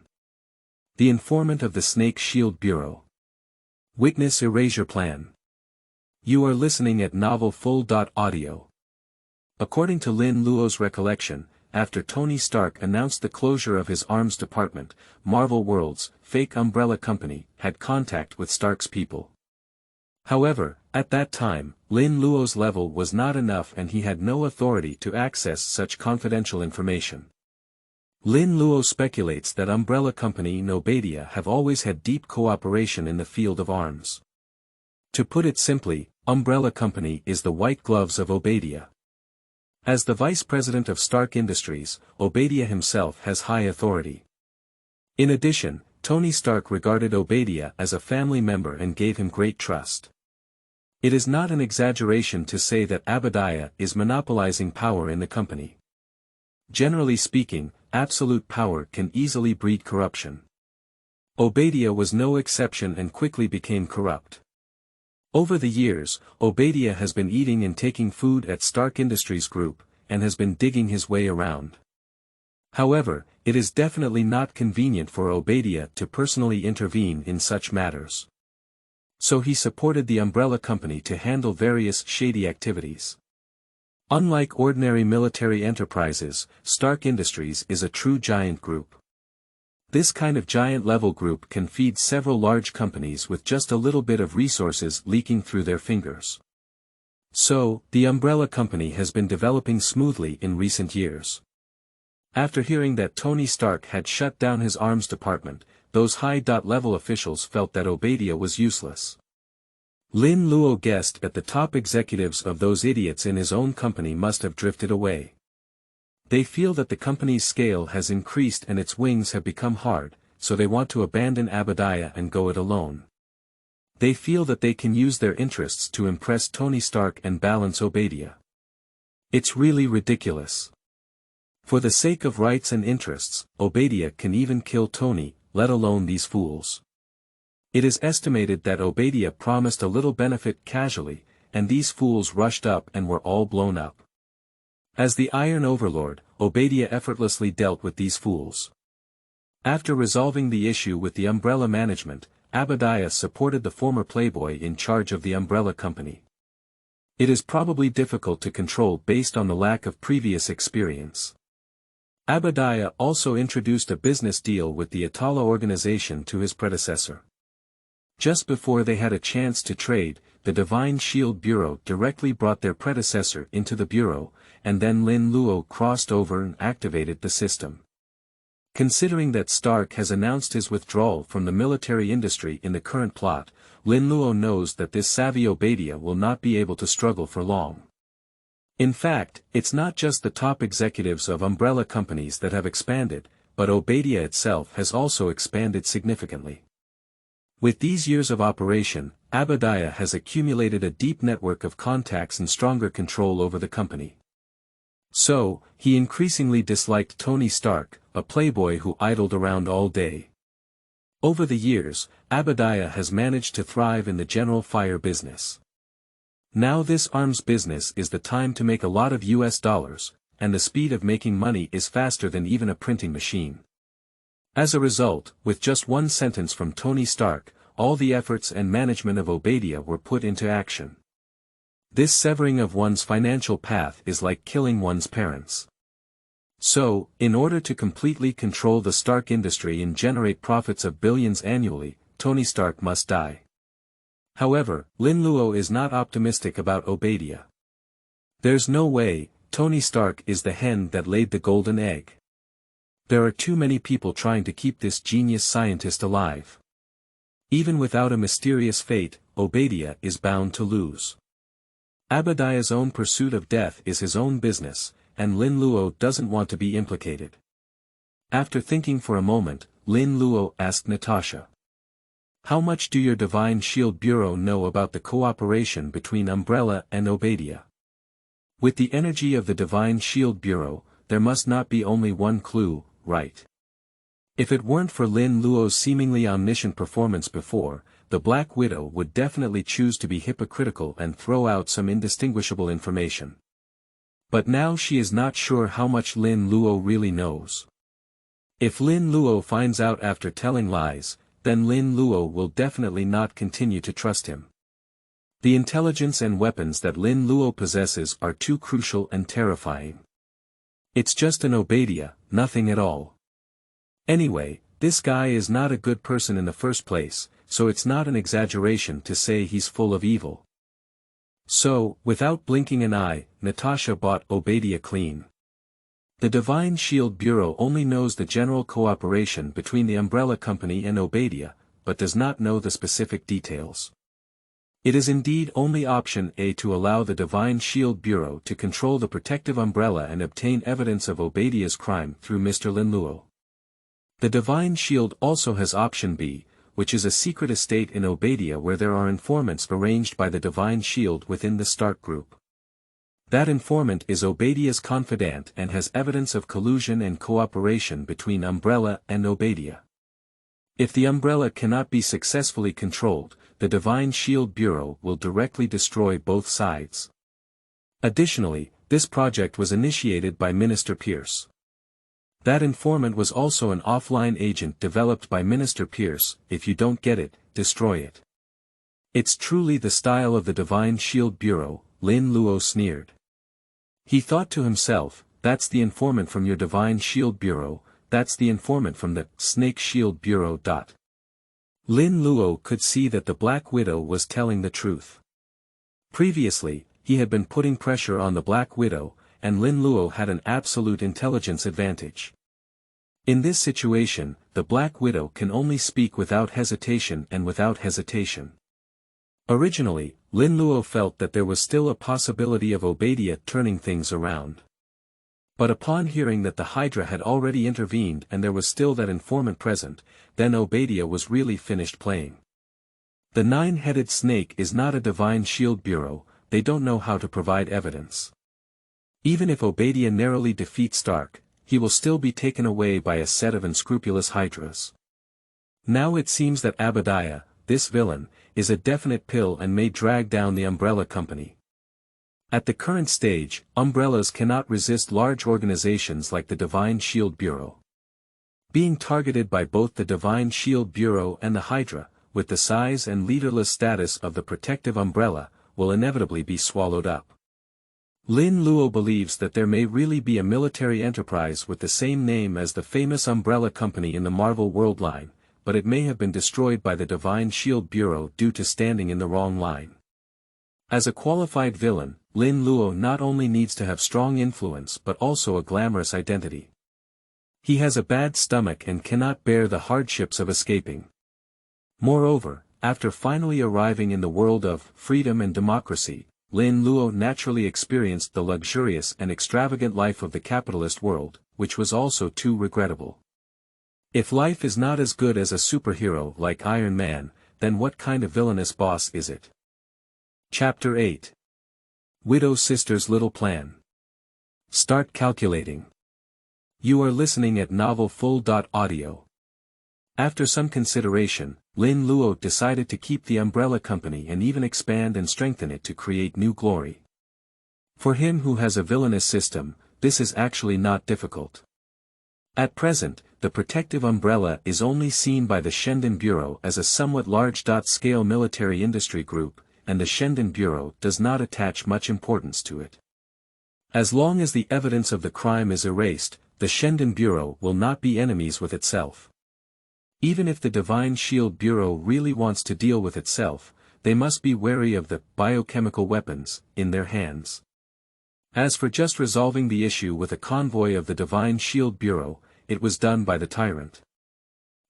Speaker 1: The Informant of the Snake Shield Bureau. Witness Erasure Plan. You are listening at novelfull.audio. According to Lin Luo's recollection, after Tony Stark announced the closure of his arms department, Marvel Worlds' fake umbrella company had contact with Stark's people. However, at that time, Lin Luo's level was not enough and he had no authority to access such confidential information. Lin Luo speculates that Umbrella Company and Obadiah have always had deep cooperation in the field of arms. To put it simply, Umbrella Company is the white gloves of Obadiah. As the vice president of Stark Industries, Obadiah himself has high authority. In addition, Tony Stark regarded Obadiah as a family member and gave him great trust. It is not an exaggeration to say that Obadiah is monopolizing power in the company. Generally speaking, absolute power can easily breed corruption. Obadiah was no exception and quickly became corrupt. Over the years, Obadiah has been eating and taking food at Stark Industries Group, and has been digging his way around. However, it is definitely not convenient for Obadiah to personally intervene in such matters. So he supported the Umbrella Company to handle various shady activities. Unlike ordinary military enterprises, Stark Industries is a true giant group. This kind of giant-level group can feed several large companies with just a little bit of resources leaking through their fingers. So, the Umbrella Company has been developing smoothly in recent years. After hearing that Tony Stark had shut down his arms department, those high-level officials felt that Obadiah was useless. Lin Luo guessed that the top executives of those idiots in his own company must have drifted away. They feel that the company's scale has increased and its wings have become hard, so they want to abandon Obadiah and go it alone. They feel that they can use their interests to impress Tony Stark and balance Obadiah. It's really ridiculous. For the sake of rights and interests, Obadiah can even kill Tony, let alone these fools. It is estimated that Obadiah promised a little benefit casually, and these fools rushed up and were all blown up. As the Iron Overlord, Obadiah effortlessly dealt with these fools. After resolving the issue with the Umbrella management, Abadiah supported the former playboy in charge of the umbrella company. It is probably difficult to control based on the lack of previous experience. Abadiah also introduced a business deal with the Atala organization to his predecessor. Just before they had a chance to trade, the Divine Shield Bureau directly brought their predecessor into the bureau, and then Lin Luo crossed over and activated the system. Considering that Stark has announced his withdrawal from the military industry in the current plot, Lin Luo knows that this savvy Obadiah will not be able to struggle for long. In fact, it's not just the top executives of umbrella companies that have expanded, but Obadiah itself has also expanded significantly. With these years of operation, Abadiah has accumulated a deep network of contacts and stronger control over the company. So, he increasingly disliked Tony Stark, a playboy who idled around all day. Over the years, Abadiah has managed to thrive in the general fire business. Now this arms business is the time to make a lot of US dollars, and the speed of making money is faster than even a printing machine. As a result, with just one sentence from Tony Stark, all the efforts and management of Obadiah were put into action. This severing of one's financial path is like killing one's parents. So, in order to completely control the Stark industry and generate profits of billions annually, Tony Stark must die. However, Lin Luo is not optimistic about Obadiah. There's no way, Tony Stark is the hen that laid the golden egg. There are too many people trying to keep this genius scientist alive. Even without a mysterious fate, Obadiah is bound to lose. Abadiah's own pursuit of death is his own business, and Lin Luo doesn't want to be implicated. After thinking for a moment, Lin Luo asked Natasha. How much do your Divine Shield Bureau know about the cooperation between Umbrella and Obadiah? With the energy of the Divine Shield Bureau, there must not be only one clue, right? If it weren't for Lin Luo's seemingly omniscient performance before, the Black Widow would definitely choose to be hypocritical and throw out some indistinguishable information. But now she is not sure how much Lin Luo really knows. If Lin Luo finds out after telling lies, then Lin Luo will definitely not continue to trust him. The intelligence and weapons that Lin Luo possesses are too crucial and terrifying. It's just an Obadiah, nothing at all. Anyway, this guy is not a good person in the first place, so it's not an exaggeration to say he's full of evil. So, without blinking an eye, Natasha bought Obadiah clean. The Divine Shield Bureau only knows the general cooperation between the umbrella company and Obadiah, but does not know the specific details. It is indeed only option A to allow the Divine Shield Bureau to control the protective umbrella and obtain evidence of Obadiah's crime through Mr. Lin Luo. The Divine Shield also has option B, which is a secret estate in Obadiah where there are informants arranged by the Divine Shield within the Stark Group. That informant is Obadiah's confidant and has evidence of collusion and cooperation between Umbrella and Obadiah. If the Umbrella cannot be successfully controlled, the Divine Shield Bureau will directly destroy both sides. Additionally, this project was initiated by Minister Pierce. That informant was also an offline agent developed by Minister Pierce. If you don't get it, destroy it. It's truly the style of the Divine Shield Bureau, Lin Luo sneered. He thought to himself, that's the informant from your Divine Shield Bureau, that's the informant from the Snake Shield Bureau. Lin Luo could see that the Black Widow was telling the truth. Previously, he had been putting pressure on the Black Widow, and Lin Luo had an absolute intelligence advantage. In this situation, the Black Widow can only speak without hesitation and without hesitation. Originally, Lin Luo felt that there was still a possibility of Obadiah turning things around. But upon hearing that the Hydra had already intervened and there was still that informant present, then Obadiah was really finished playing. The nine-headed snake is not a Divine Shield Bureau, they don't know how to provide evidence. Even if Obadiah narrowly defeats Stark, he will still be taken away by a set of unscrupulous Hydras. Now it seems that Abadiah, this villain, is a definite pill and may drag down the Umbrella Company. At the current stage, umbrellas cannot resist large organizations like the Divine Shield Bureau. Being targeted by both the Divine Shield Bureau and the Hydra, with the size and leaderless status of the protective umbrella, will inevitably be swallowed up. Lin Luo believes that there may really be a military enterprise with the same name as the famous umbrella company in the Marvel World line, but it may have been destroyed by the Divine Shield Bureau due to standing in the wrong line. As a qualified villain, Lin Luo not only needs to have strong influence but also a glamorous identity. He has a bad stomach and cannot bear the hardships of escaping. Moreover, after finally arriving in the world of freedom and democracy, Lin Luo naturally experienced the luxurious and extravagant life of the capitalist world, which was also too regrettable. If life is not as good as a superhero like Iron Man, then what kind of villainous boss is it? Chapter 8. Widow Sister's Little Plan. Start calculating. You are listening at novelfull.audio. After some consideration, Lin Luo decided to keep the umbrella company and even expand and strengthen it to create new glory. For him who has a villainous system, this is actually not difficult. At present, the protective umbrella is only seen by the Shendon Bureau as a somewhat large-scale military industry group, and the Shendon Bureau does not attach much importance to it. As long as the evidence of the crime is erased, the Shendon Bureau will not be enemies with itself. Even if the Divine Shield Bureau really wants to deal with itself, they must be wary of the biochemical weapons in their hands. As for just resolving the issue with a convoy of the Divine Shield Bureau, it was done by the Tyrant.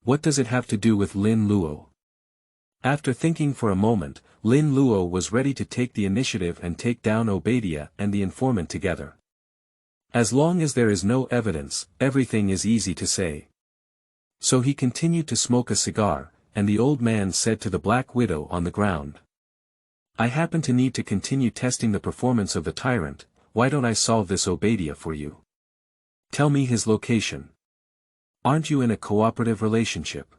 Speaker 1: What does it have to do with Lin Luo? After thinking for a moment, Lin Luo was ready to take the initiative and take down Obadiah and the informant together. As long as there is no evidence, everything is easy to say. So he continued to smoke a cigar, and the old man said to the Black Widow on the ground. I happen to need to continue testing the performance of the Tyrant, why don't I solve this Obadiah for you? Tell me his location. Aren't you in a cooperative relationship?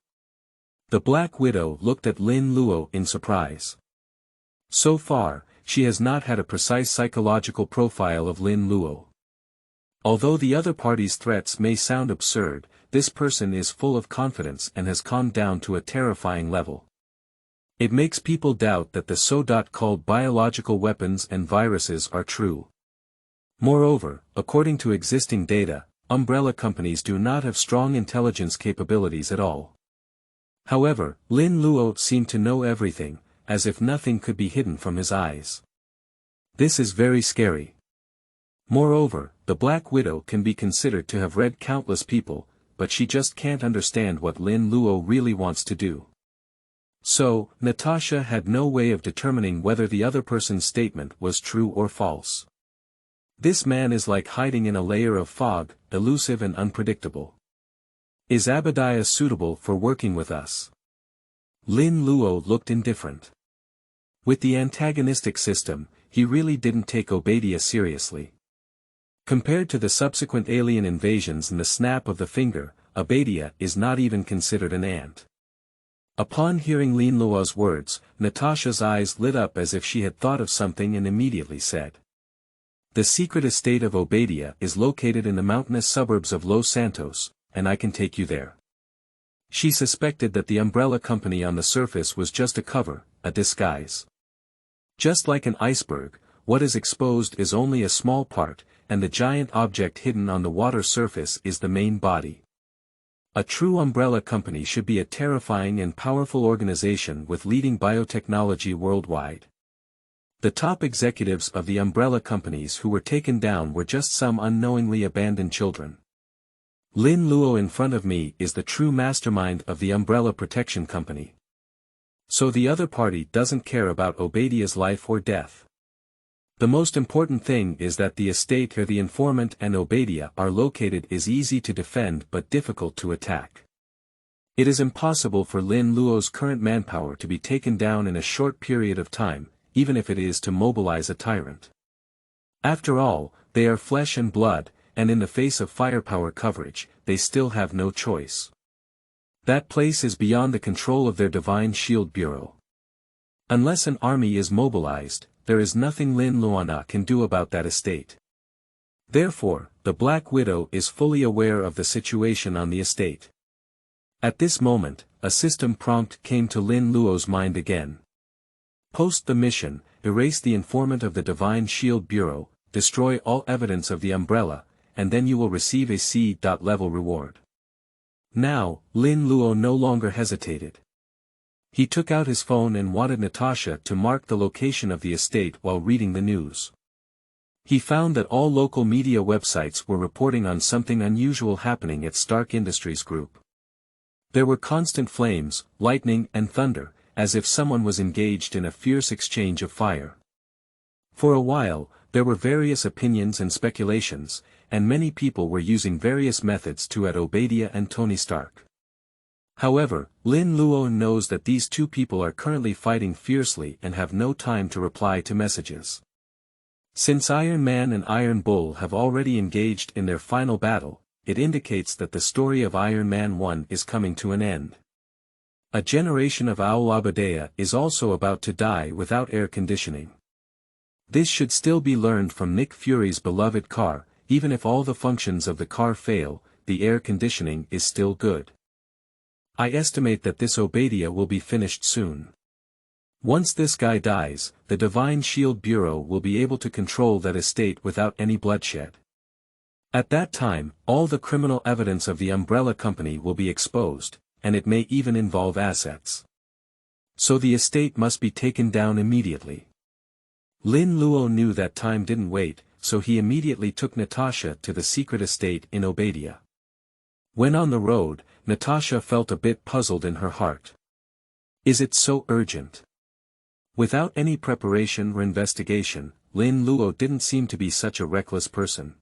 Speaker 1: The Black Widow looked at Lin Luo in surprise. So far, she has not had a precise psychological profile of Lin Luo. Although the other party's threats may sound absurd, this person is full of confidence and has calmed down to a terrifying level. It makes people doubt that the so-called biological weapons and viruses are true. Moreover, according to existing data, umbrella companies do not have strong intelligence capabilities at all. However, Lin Luo seemed to know everything, as if nothing could be hidden from his eyes. This is very scary. Moreover, the Black Widow can be considered to have read countless people, but she just can't understand what Lin Luo really wants to do. So, Natasha had no way of determining whether the other person's statement was true or false. This man is like hiding in a layer of fog, elusive and unpredictable. Is Obadiah suitable for working with us? Lin Luo looked indifferent. With the antagonistic system, he really didn't take Obadiah seriously. Compared to the subsequent alien invasions and the snap of the finger, Obadiah is not even considered an ant. Upon hearing Lin Luo's words, Natasha's eyes lit up as if she had thought of something and immediately said. The secret estate of Obadiah is located in the mountainous suburbs of Los Santos, and I can take you there. She suspected that the umbrella company on the surface was just a cover, a disguise. Just like an iceberg, what is exposed is only a small part, and the giant object hidden on the water surface is the main body. A true umbrella company should be a terrifying and powerful organization with leading biotechnology worldwide. The top executives of the umbrella companies who were taken down were just some unknowingly abandoned children. Lin Luo in front of me is the true mastermind of the umbrella protection company. So the other party doesn't care about Obadiah's life or death. The most important thing is that the estate where the informant and Obadiah are located is easy to defend but difficult to attack. It is impossible for Lin Luo's current manpower to be taken down in a short period of time, even if it is to mobilize a tyrant. After all, they are flesh and blood, and in the face of firepower coverage, they still have no choice. That place is beyond the control of their Divine Shield Bureau. Unless an army is mobilized, there is nothing Lin Luo can do about that estate. Therefore, the Black Widow is fully aware of the situation on the estate. At this moment, a system prompt came to Lin Luo's mind again. Post the mission, erase the informant of the Divine Shield Bureau, destroy all evidence of the umbrella, and then you will receive a C.level reward. Now, Lin Luo no longer hesitated. He took out his phone and wanted Natasha to mark the location of the estate while reading the news. He found that all local media websites were reporting on something unusual happening at Stark Industries Group. There were constant flames, lightning and thunder, as if someone was engaged in a fierce exchange of fire. For a while, there were various opinions and speculations, and many people were using various methods to add Obadiah and Tony Stark. However, Lin Luo knows that these two people are currently fighting fiercely and have no time to reply to messages. Since Iron Man and Iron Bull have already engaged in their final battle, it indicates that the story of Iron Man 1 is coming to an end. A generation of Owl Obadiah is also about to die without air conditioning. This should still be learned from Nick Fury's beloved car. Even if all the functions of the car fail, the air conditioning is still good. I estimate that this Obadiah will be finished soon. Once this guy dies, the Divine Shield Bureau will be able to control that estate without any bloodshed. At that time, all the criminal evidence of the Umbrella Company will be exposed, and it may even involve assets. So the estate must be taken down immediately. Lin Luo knew that time didn't wait, so he immediately took Natasha to the secret estate in Obadiah. When on the road, Natasha felt a bit puzzled in her heart. Is it so urgent? Without any preparation or investigation, Lin Luo didn't seem to be such a reckless person.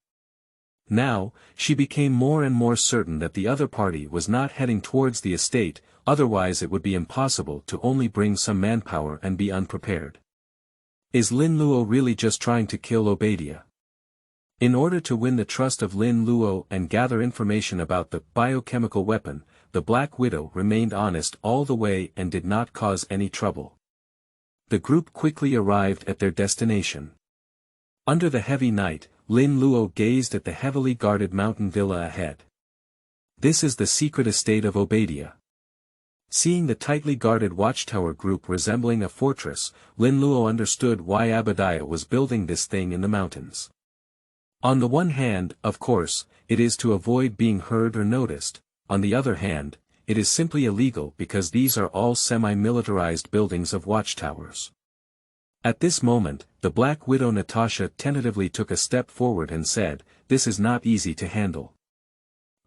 Speaker 1: Now, she became more and more certain that the other party was not heading towards the estate, otherwise it would be impossible to only bring some manpower and be unprepared. Is Lin Luo really just trying to kill Obadiah? In order to win the trust of Lin Luo and gather information about the biochemical weapon, the Black Widow remained honest all the way and did not cause any trouble. The group quickly arrived at their destination. Under the heavy night, Lin Luo gazed at the heavily guarded mountain villa ahead. This is the secret estate of Obadiah. Seeing the tightly guarded watchtower group resembling a fortress, Lin Luo understood why Obadiah was building this thing in the mountains. On the one hand, of course, it is to avoid being heard or noticed. On the other hand, it is simply illegal because these are all semi-militarized buildings of watchtowers. At this moment, the Black Widow Natasha tentatively took a step forward and said, "This is not easy to handle.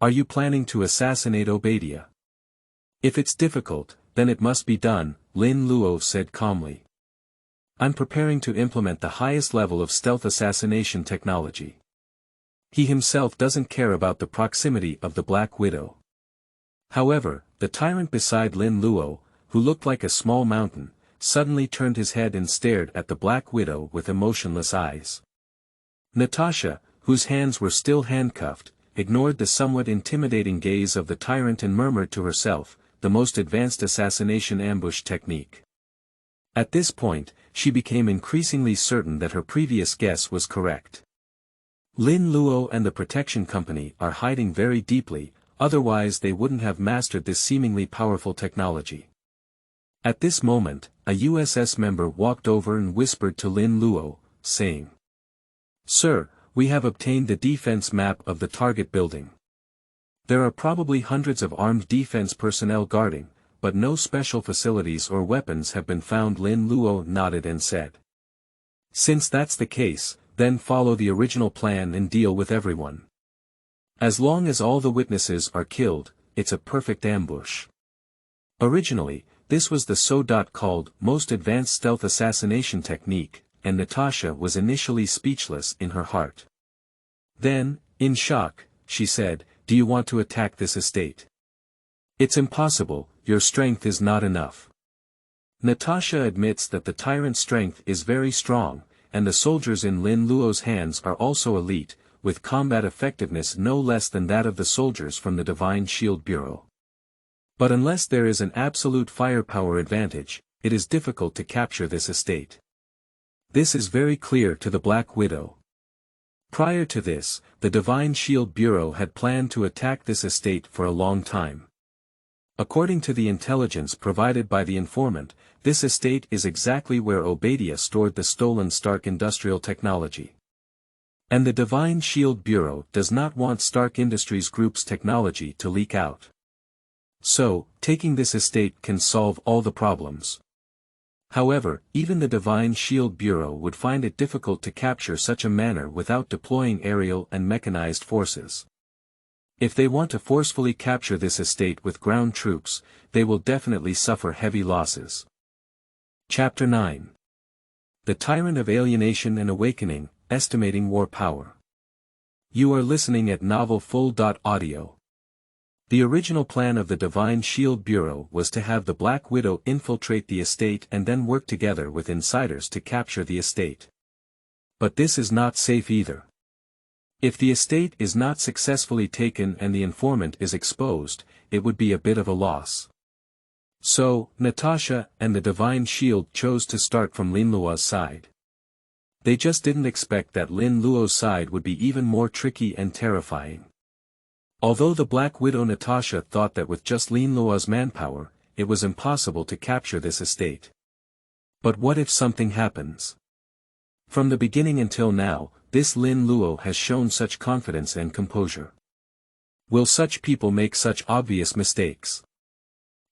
Speaker 1: Are you planning to assassinate Obadiah?" "If it's difficult, then it must be done," Lin Luo said calmly. "I'm preparing to implement the highest level of stealth assassination technology." He himself doesn't care about the proximity of the Black Widow. However, the tyrant beside Lin Luo, who looked like a small mountain, suddenly turned his head and stared at the Black Widow with emotionless eyes. Natasha, whose hands were still handcuffed, ignored the somewhat intimidating gaze of the tyrant and murmured to herself, "The most advanced assassination ambush technique." At this point, she became increasingly certain that her previous guess was correct. Lin Luo and the Protection Company are hiding very deeply, otherwise they wouldn't have mastered this seemingly powerful technology. At this moment, a USS member walked over and whispered to Lin Luo, saying, "Sir, we have obtained the defense map of the target building. There are probably hundreds of armed defense personnel guarding, but no special facilities or weapons have been found." Lin Luo nodded and said, "Since that's the case, then follow the original plan and deal with everyone. As long as all the witnesses are killed, it's a perfect ambush." Originally, this was the so-called most advanced stealth assassination technique, and Natasha was initially speechless in her heart. Then, in shock, she said, "Do you want to attack this estate?" "It's impossible, your strength is not enough." Natasha admits that the tyrant's strength is very strong, and the soldiers in Lin Luo's hands are also elite, with combat effectiveness no less than that of the soldiers from the Divine Shield Bureau. But unless there is an absolute firepower advantage, it is difficult to capture this estate. This is very clear to the Black Widow. Prior to this, the Divine Shield Bureau had planned to attack this estate for a long time. According to the intelligence provided by the informant, this estate is exactly where Obadiah stored the stolen Stark Industrial technology. And the Divine Shield Bureau does not want Stark Industries Group's technology to leak out. So, taking this estate can solve all the problems. However, even the Divine Shield Bureau would find it difficult to capture such a manner without deploying aerial and mechanized forces. If they want to forcefully capture this estate with ground troops, they will definitely suffer heavy losses. Chapter 9. The Tyrant of Alienation and Awakening, Estimating War Power. You are listening at Novel Full.audio. The original plan of the Divine Shield Bureau was to have the Black Widow infiltrate the estate and then work together with insiders to capture the estate. But this is not safe either. If the estate is not successfully taken and the informant is exposed, it would be a bit of a loss. So, Natasha and the Divine Shield chose to start from Lin Luo's side. They just didn't expect that Lin Luo's side would be even more tricky and terrifying. Although the Black Widow Natasha thought that with just Lin Luo's manpower, it was impossible to capture this estate. But what if something happens? From the beginning until now, this Lin Luo has shown such confidence and composure. Will such people make such obvious mistakes?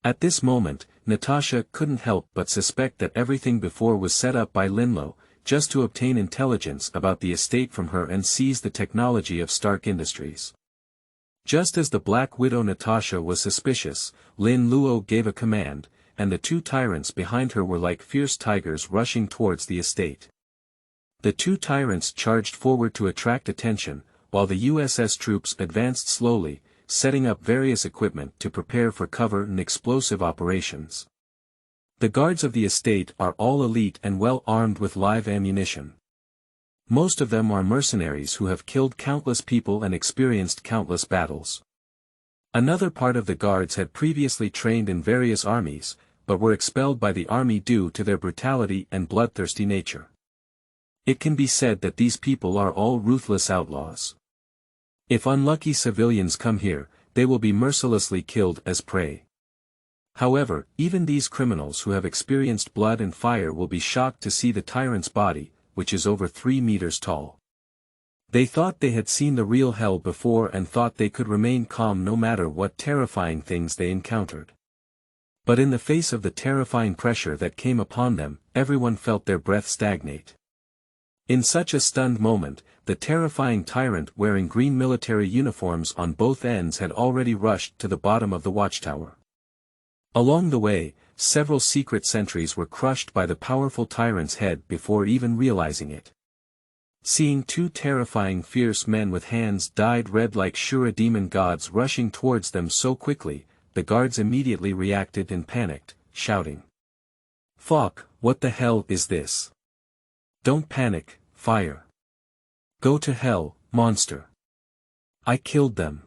Speaker 1: At this moment, Natasha couldn't help but suspect that everything before was set up by Lin Luo, just to obtain intelligence about the estate from her and seize the technology of Stark Industries. Just as the Black Widow Natasha was suspicious, Lin Luo gave a command, and the two tyrants behind her were like fierce tigers rushing towards the estate. The two tyrants charged forward to attract attention, while the USS troops advanced slowly, setting up various equipment to prepare for cover and explosive operations. The guards of the estate are all elite and well armed with live ammunition. Most of them are mercenaries who have killed countless people and experienced countless battles. Another part of the guards had previously trained in various armies, but were expelled by the army due to their brutality and bloodthirsty nature. It can be said that these people are all ruthless outlaws. If unlucky civilians come here, they will be mercilessly killed as prey. However, even these criminals who have experienced blood and fire will be shocked to see the tyrant's body, which is over 3 meters tall. They thought they had seen the real hell before and thought they could remain calm no matter what terrifying things they encountered. But in the face of the terrifying pressure that came upon them, everyone felt their breath stagnate. In such a stunned moment, the terrifying tyrant wearing green military uniforms on both ends had already rushed to the bottom of the watchtower. Along the way, several secret sentries were crushed by the powerful tyrant's head before even realizing it. Seeing two terrifying fierce men with hands dyed red like Shura demon gods rushing towards them so quickly, the guards immediately reacted and panicked, shouting, "Fuck, what the hell is this? Don't panic, fire. Go to hell, monster. I killed them."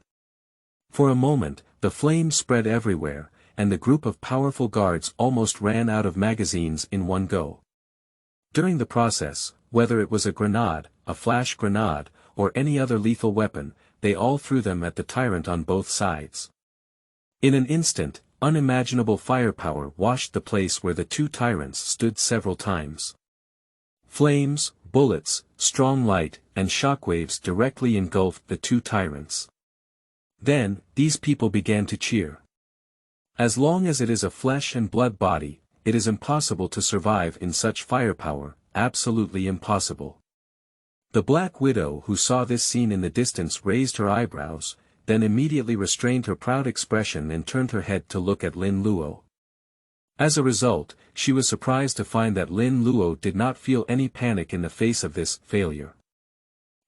Speaker 1: For a moment, the flames spread everywhere, and the group of powerful guards almost ran out of magazines in one go. During the process, whether it was a grenade, a flash grenade, or any other lethal weapon, they all threw them at the tyrant on both sides. In an instant, unimaginable firepower washed the place where the two tyrants stood several times. Flames, bullets, strong light, and shockwaves directly engulfed the two tyrants. Then, these people began to cheer. As long as it is a flesh and blood body, it is impossible to survive in such firepower, absolutely impossible. The Black Widow who saw this scene in the distance raised her eyebrows, then immediately restrained her proud expression and turned her head to look at Lin Luo. As a result, she was surprised to find that Lin Luo did not feel any panic in the face of this failure.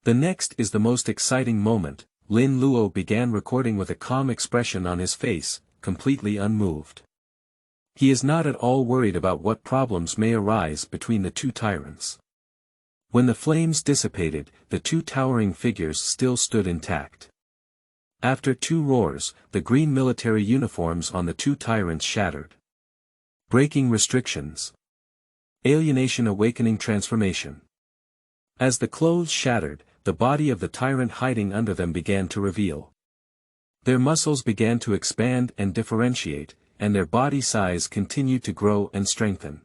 Speaker 1: The next is the most exciting moment. Lin Luo began recording with a calm expression on his face, completely unmoved. He is not at all worried about what problems may arise between the two tyrants. When the flames dissipated, the two towering figures still stood intact. After 2 roars, the green military uniforms on the two tyrants shattered. Breaking restrictions. Alienation awakening transformation. As the clothes shattered, the body of the tyrant hiding under them began to reveal. Their muscles began to expand and differentiate, and their body size continued to grow and strengthen.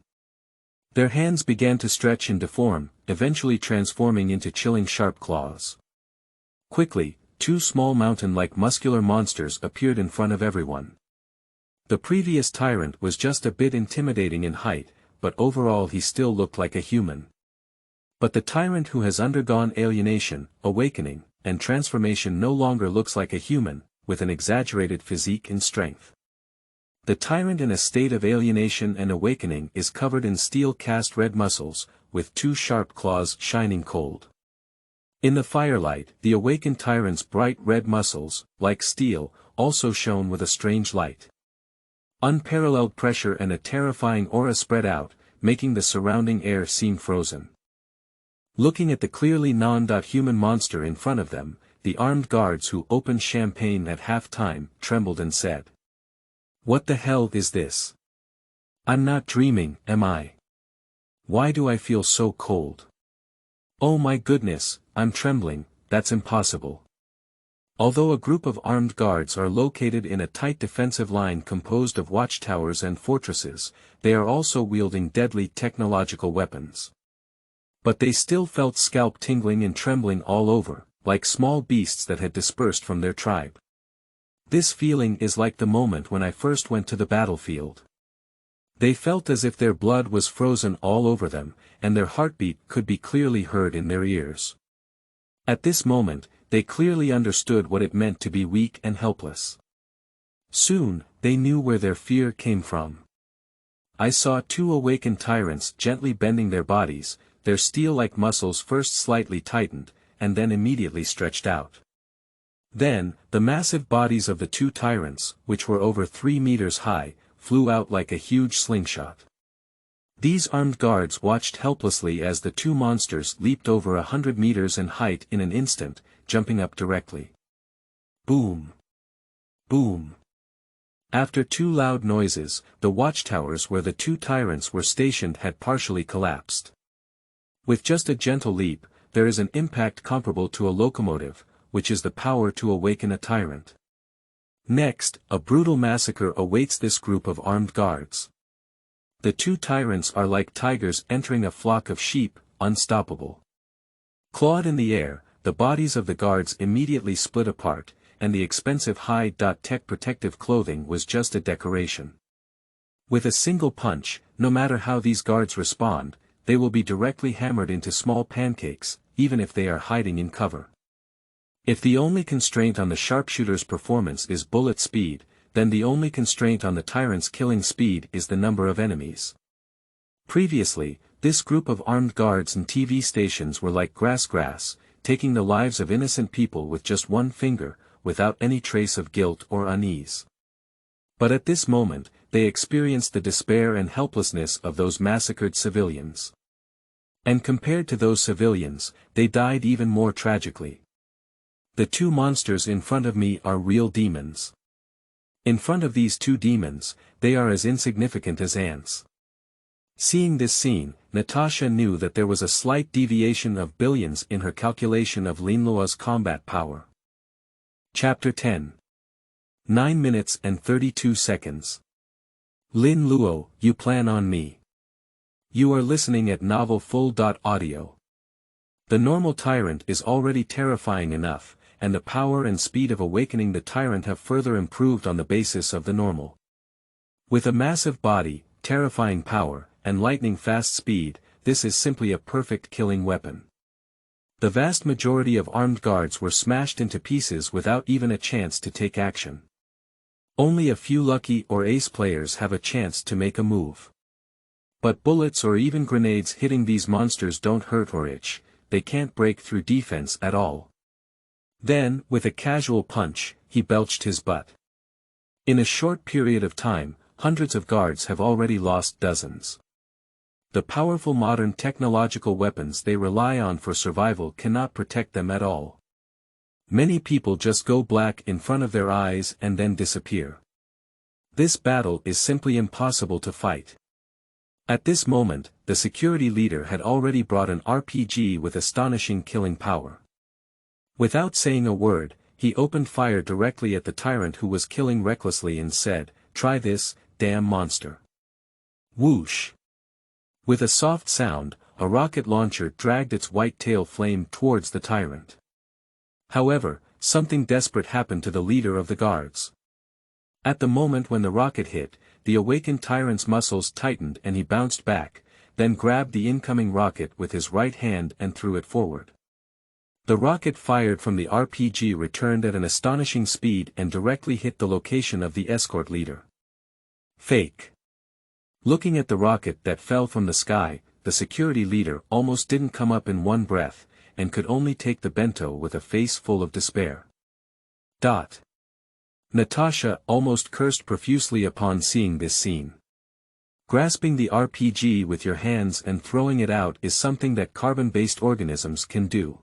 Speaker 1: Their hands began to stretch and deform, eventually transforming into chilling sharp claws. Quickly, two small mountain-like muscular monsters appeared in front of everyone. The previous tyrant was just a bit intimidating in height, but overall he still looked like a human. But the tyrant who has undergone alienation, awakening, and transformation no longer looks like a human, with an exaggerated physique and strength. The tyrant in a state of alienation and awakening is covered in steel-cast red muscles, with two sharp claws shining cold. In the firelight, the awakened tyrant's bright red muscles, like steel, also shone with a strange light. Unparalleled pressure and a terrifying aura spread out, making the surrounding air seem frozen. Looking at the clearly non-human monster in front of them, the armed guards who opened champagne at half-time trembled and said, "What the hell is this? I'm not dreaming, am I? Why do I feel so cold? Oh my goodness, I'm trembling, that's impossible." Although a group of armed guards are located in a tight defensive line composed of watchtowers and fortresses, they are also wielding deadly technological weapons. But they still felt scalp tingling and trembling all over, like small beasts that had dispersed from their tribe. This feeling is like the moment when I first went to the battlefield. They felt as if their blood was frozen all over them, and their heartbeat could be clearly heard in their ears. At this moment, they clearly understood what it meant to be weak and helpless. Soon, they knew where their fear came from. I saw two awakened tyrants gently bending their bodies, their steel-like muscles first slightly tightened, and then immediately stretched out. Then, the massive bodies of the two tyrants, which were over 3 meters high, flew out like a huge slingshot. These armed guards watched helplessly as the two monsters leaped over 100 meters in height in an instant, jumping up directly. Boom! Boom! After two loud noises, the watchtowers where the two tyrants were stationed had partially collapsed. With just a gentle leap, there is an impact comparable to a locomotive, which is the power to awaken a tyrant. Next, a brutal massacre awaits this group of armed guards. The two tyrants are like tigers entering a flock of sheep, unstoppable. Clawed in the air, the bodies of the guards immediately split apart, and the expensive high-tech protective clothing was just a decoration. With a single punch, no matter how these guards respond, they will be directly hammered into small pancakes, even if they are hiding in cover. If the only constraint on the sharpshooter's performance is bullet speed, then the only constraint on the tyrant's killing speed is the number of enemies. Previously, this group of armed guards and TV stations were like grass, taking the lives of innocent people with just one finger, without any trace of guilt or unease. But at this moment, they experienced the despair and helplessness of those massacred civilians. And compared to those civilians, they died even more tragically. The two monsters in front of me are real demons. In front of these two demons, they are as insignificant as ants. Seeing this scene, Natasha knew that there was a slight deviation of billions in her calculation of Lin Luo's combat power. Chapter 10. 9 minutes and 32 seconds. Lin Luo, you plan on me. You are listening at novel full.audio. The normal tyrant is already terrifying enough, and the power and speed of awakening the tyrant have further improved on the basis of the normal. With a massive body, terrifying power, and lightning-fast speed, this is simply a perfect killing weapon. The vast majority of armed guards were smashed into pieces without even a chance to take action. Only a few lucky or ace players have a chance to make a move. But bullets or even grenades hitting these monsters don't hurt or itch, they can't break through defense at all. Then, with a casual punch, he belched his butt. In a short period of time, hundreds of guards have already lost dozens. The powerful modern technological weapons they rely on for survival cannot protect them at all. Many people just go black in front of their eyes and then disappear. This battle is simply impossible to fight. At this moment, the security leader had already brought an RPG with astonishing killing power. Without saying a word, he opened fire directly at the Tyrant who was killing recklessly and said, "Try this, damn monster." Whoosh! With a soft sound, a rocket launcher dragged its white tail flame towards the Tyrant. However, something desperate happened to the leader of the guards. At the moment when the rocket hit, the awakened Tyrant's muscles tightened and he bounced back, then grabbed the incoming rocket with his right hand and threw it forward. The rocket fired from the RPG returned at an astonishing speed and directly hit the location of the escort leader. Fake. Looking at the rocket that fell from the sky, the security leader almost didn't come up in one breath, and could only take the bento with a face full of despair. Natasha almost cursed profusely upon seeing this scene. Grasping the RPG with your hands and throwing it out is something that carbon-based organisms can do.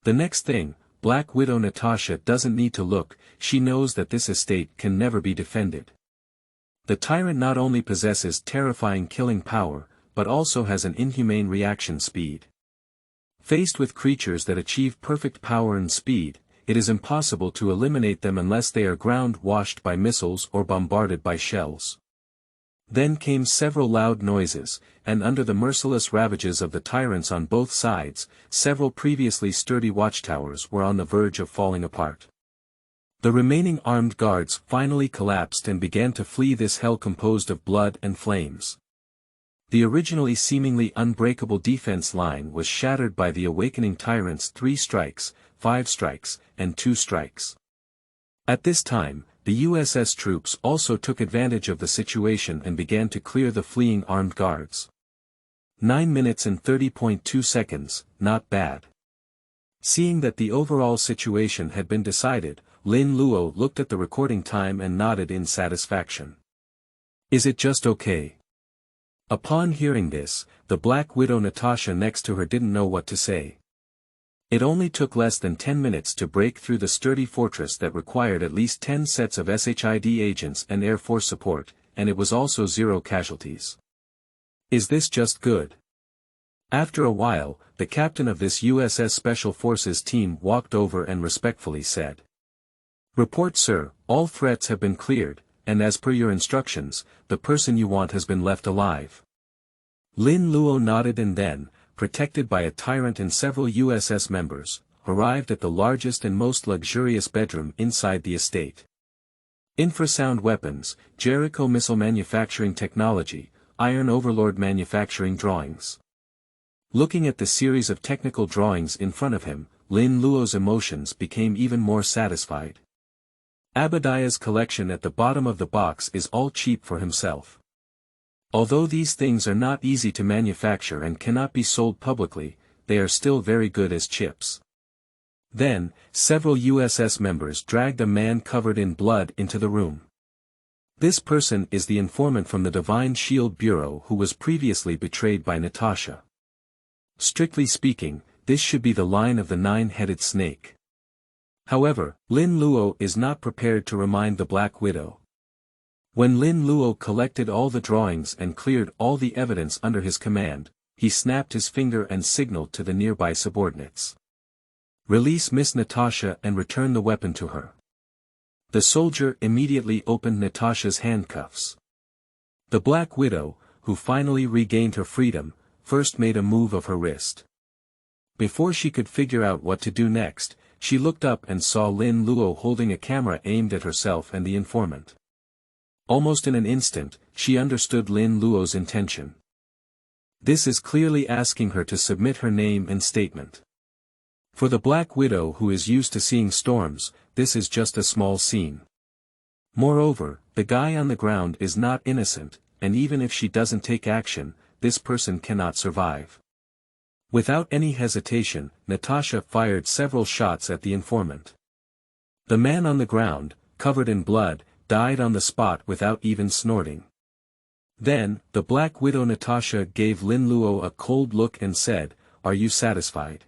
Speaker 1: The next thing, Black Widow Natasha doesn't need to look, she knows that this estate can never be defended. The Tyrant not only possesses terrifying killing power, but also has an inhumane reaction speed. Faced with creatures that achieve perfect power and speed, it is impossible to eliminate them unless they are ground-washed by missiles or bombarded by shells. Then came several loud noises, and under the merciless ravages of the Tyrants on both sides, several previously sturdy watchtowers were on the verge of falling apart. The remaining armed guards finally collapsed and began to flee this hell composed of blood and flames. The originally seemingly unbreakable defense line was shattered by the awakening Tyrants' 3 strikes, 5 strikes, and 2 strikes. At this time, the USS troops also took advantage of the situation and began to clear the fleeing armed guards. 9 minutes and 30.2 seconds, not bad. Seeing that the overall situation had been decided, Lin Luo looked at the recording time and nodded in satisfaction. Is it just okay? Upon hearing this, the Black Widow Natasha next to her didn't know what to say. It only took less than 10 minutes to break through the sturdy fortress that required at least 10 sets of SHID agents and Air Force support, and it was also 0 casualties. Is this just good? After a while, the captain of this USS Special Forces team walked over and respectfully said, "Report, sir, all threats have been cleared, and as per your instructions, the person you want has been left alive." Lin Luo nodded and then, protected by a Tyrant and several USS members, arrived at the largest and most luxurious bedroom inside the estate. Infrasound weapons, Jericho missile manufacturing technology, Iron Overlord manufacturing drawings. Looking at the series of technical drawings in front of him, Lin Luo's emotions became even more satisfied. Abadiah's collection at the bottom of the box is all cheap for himself. Although these things are not easy to manufacture and cannot be sold publicly, they are still very good as chips. Then, several USS members dragged a man covered in blood into the room. This person is the informant from the Divine Shield Bureau who was previously betrayed by Natasha. Strictly speaking, this should be the line of the 9-headed snake. However, Lin Luo is not prepared to remind the Black Widow. When Lin Luo collected all the drawings and cleared all the evidence under his command, he snapped his finger and signaled to the nearby subordinates. "Release Miss Natasha and return the weapon to her." The soldier immediately opened Natasha's handcuffs. The Black Widow, who finally regained her freedom, first made a move of her wrist. Before she could figure out what to do next, she looked up and saw Lin Luo holding a camera aimed at herself and the informant. Almost in an instant, she understood Lin Luo's intention. This is clearly asking her to submit her name and statement. For the Black Widow who is used to seeing storms, this is just a small scene. Moreover, the guy on the ground is not innocent, and even if she doesn't take action, this person cannot survive. Without any hesitation, Natasha fired several shots at the informant. The man on the ground, covered in blood, died on the spot without even snorting. Then, the Black Widow Natasha gave Lin Luo a cold look and said, "Are you satisfied?"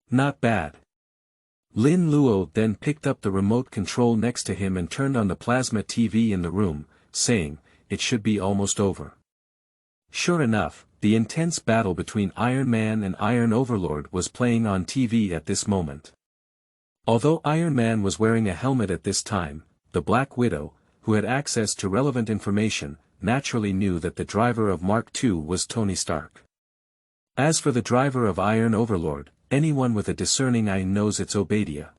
Speaker 1: "Not bad." Lin Luo then picked up the remote control next to him and turned on the plasma TV in the room, saying, "It should be almost over." Sure enough, the intense battle between Iron Man and Iron Overlord was playing on TV at this moment. Although Iron Man was wearing a helmet at this time, the Black Widow, who had access to relevant information, naturally knew that the driver of Mark II was Tony Stark. As for the driver of Iron Overlord, anyone with a discerning eye knows it's Obadiah.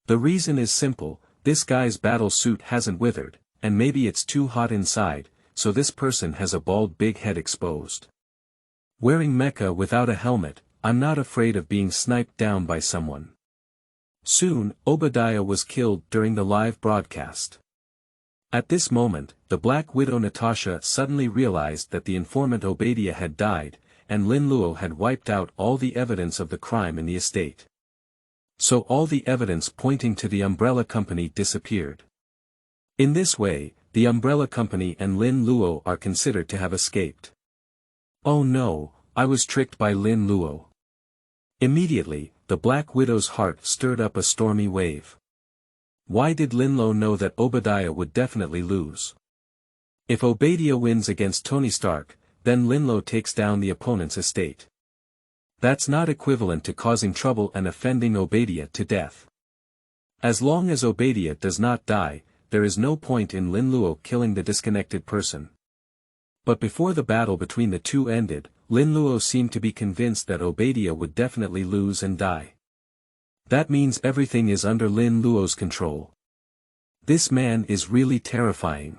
Speaker 1: The reason is simple, this guy's battle suit hasn't withered, and maybe it's too hot inside, so this person has a bald big head exposed. Wearing mecha without a helmet, I'm not afraid of being sniped down by someone. Soon, Obadiah was killed during the live broadcast. At this moment, the Black Widow Natasha suddenly realized that the informant Obadiah had died, and Lin Luo had wiped out all the evidence of the crime in the estate. So all the evidence pointing to the Umbrella Company disappeared. In this way, the Umbrella Company and Lin Luo are considered to have escaped. Oh no, I was tricked by Lin Luo. Immediately, the Black Widow's heart stirred up a stormy wave. Why did Lin Luo know that Obadiah would definitely lose? If Obadiah wins against Tony Stark, then Lin Luo takes down the opponent's estate. That's not equivalent to causing trouble and offending Obadiah to death. As long as Obadiah does not die, there is no point in Lin Luo killing the disconnected person. But before the battle between the two ended, Lin Luo seemed to be convinced that Obadiah would definitely lose and die. That means everything is under Lin Luo's control. This man is really terrifying.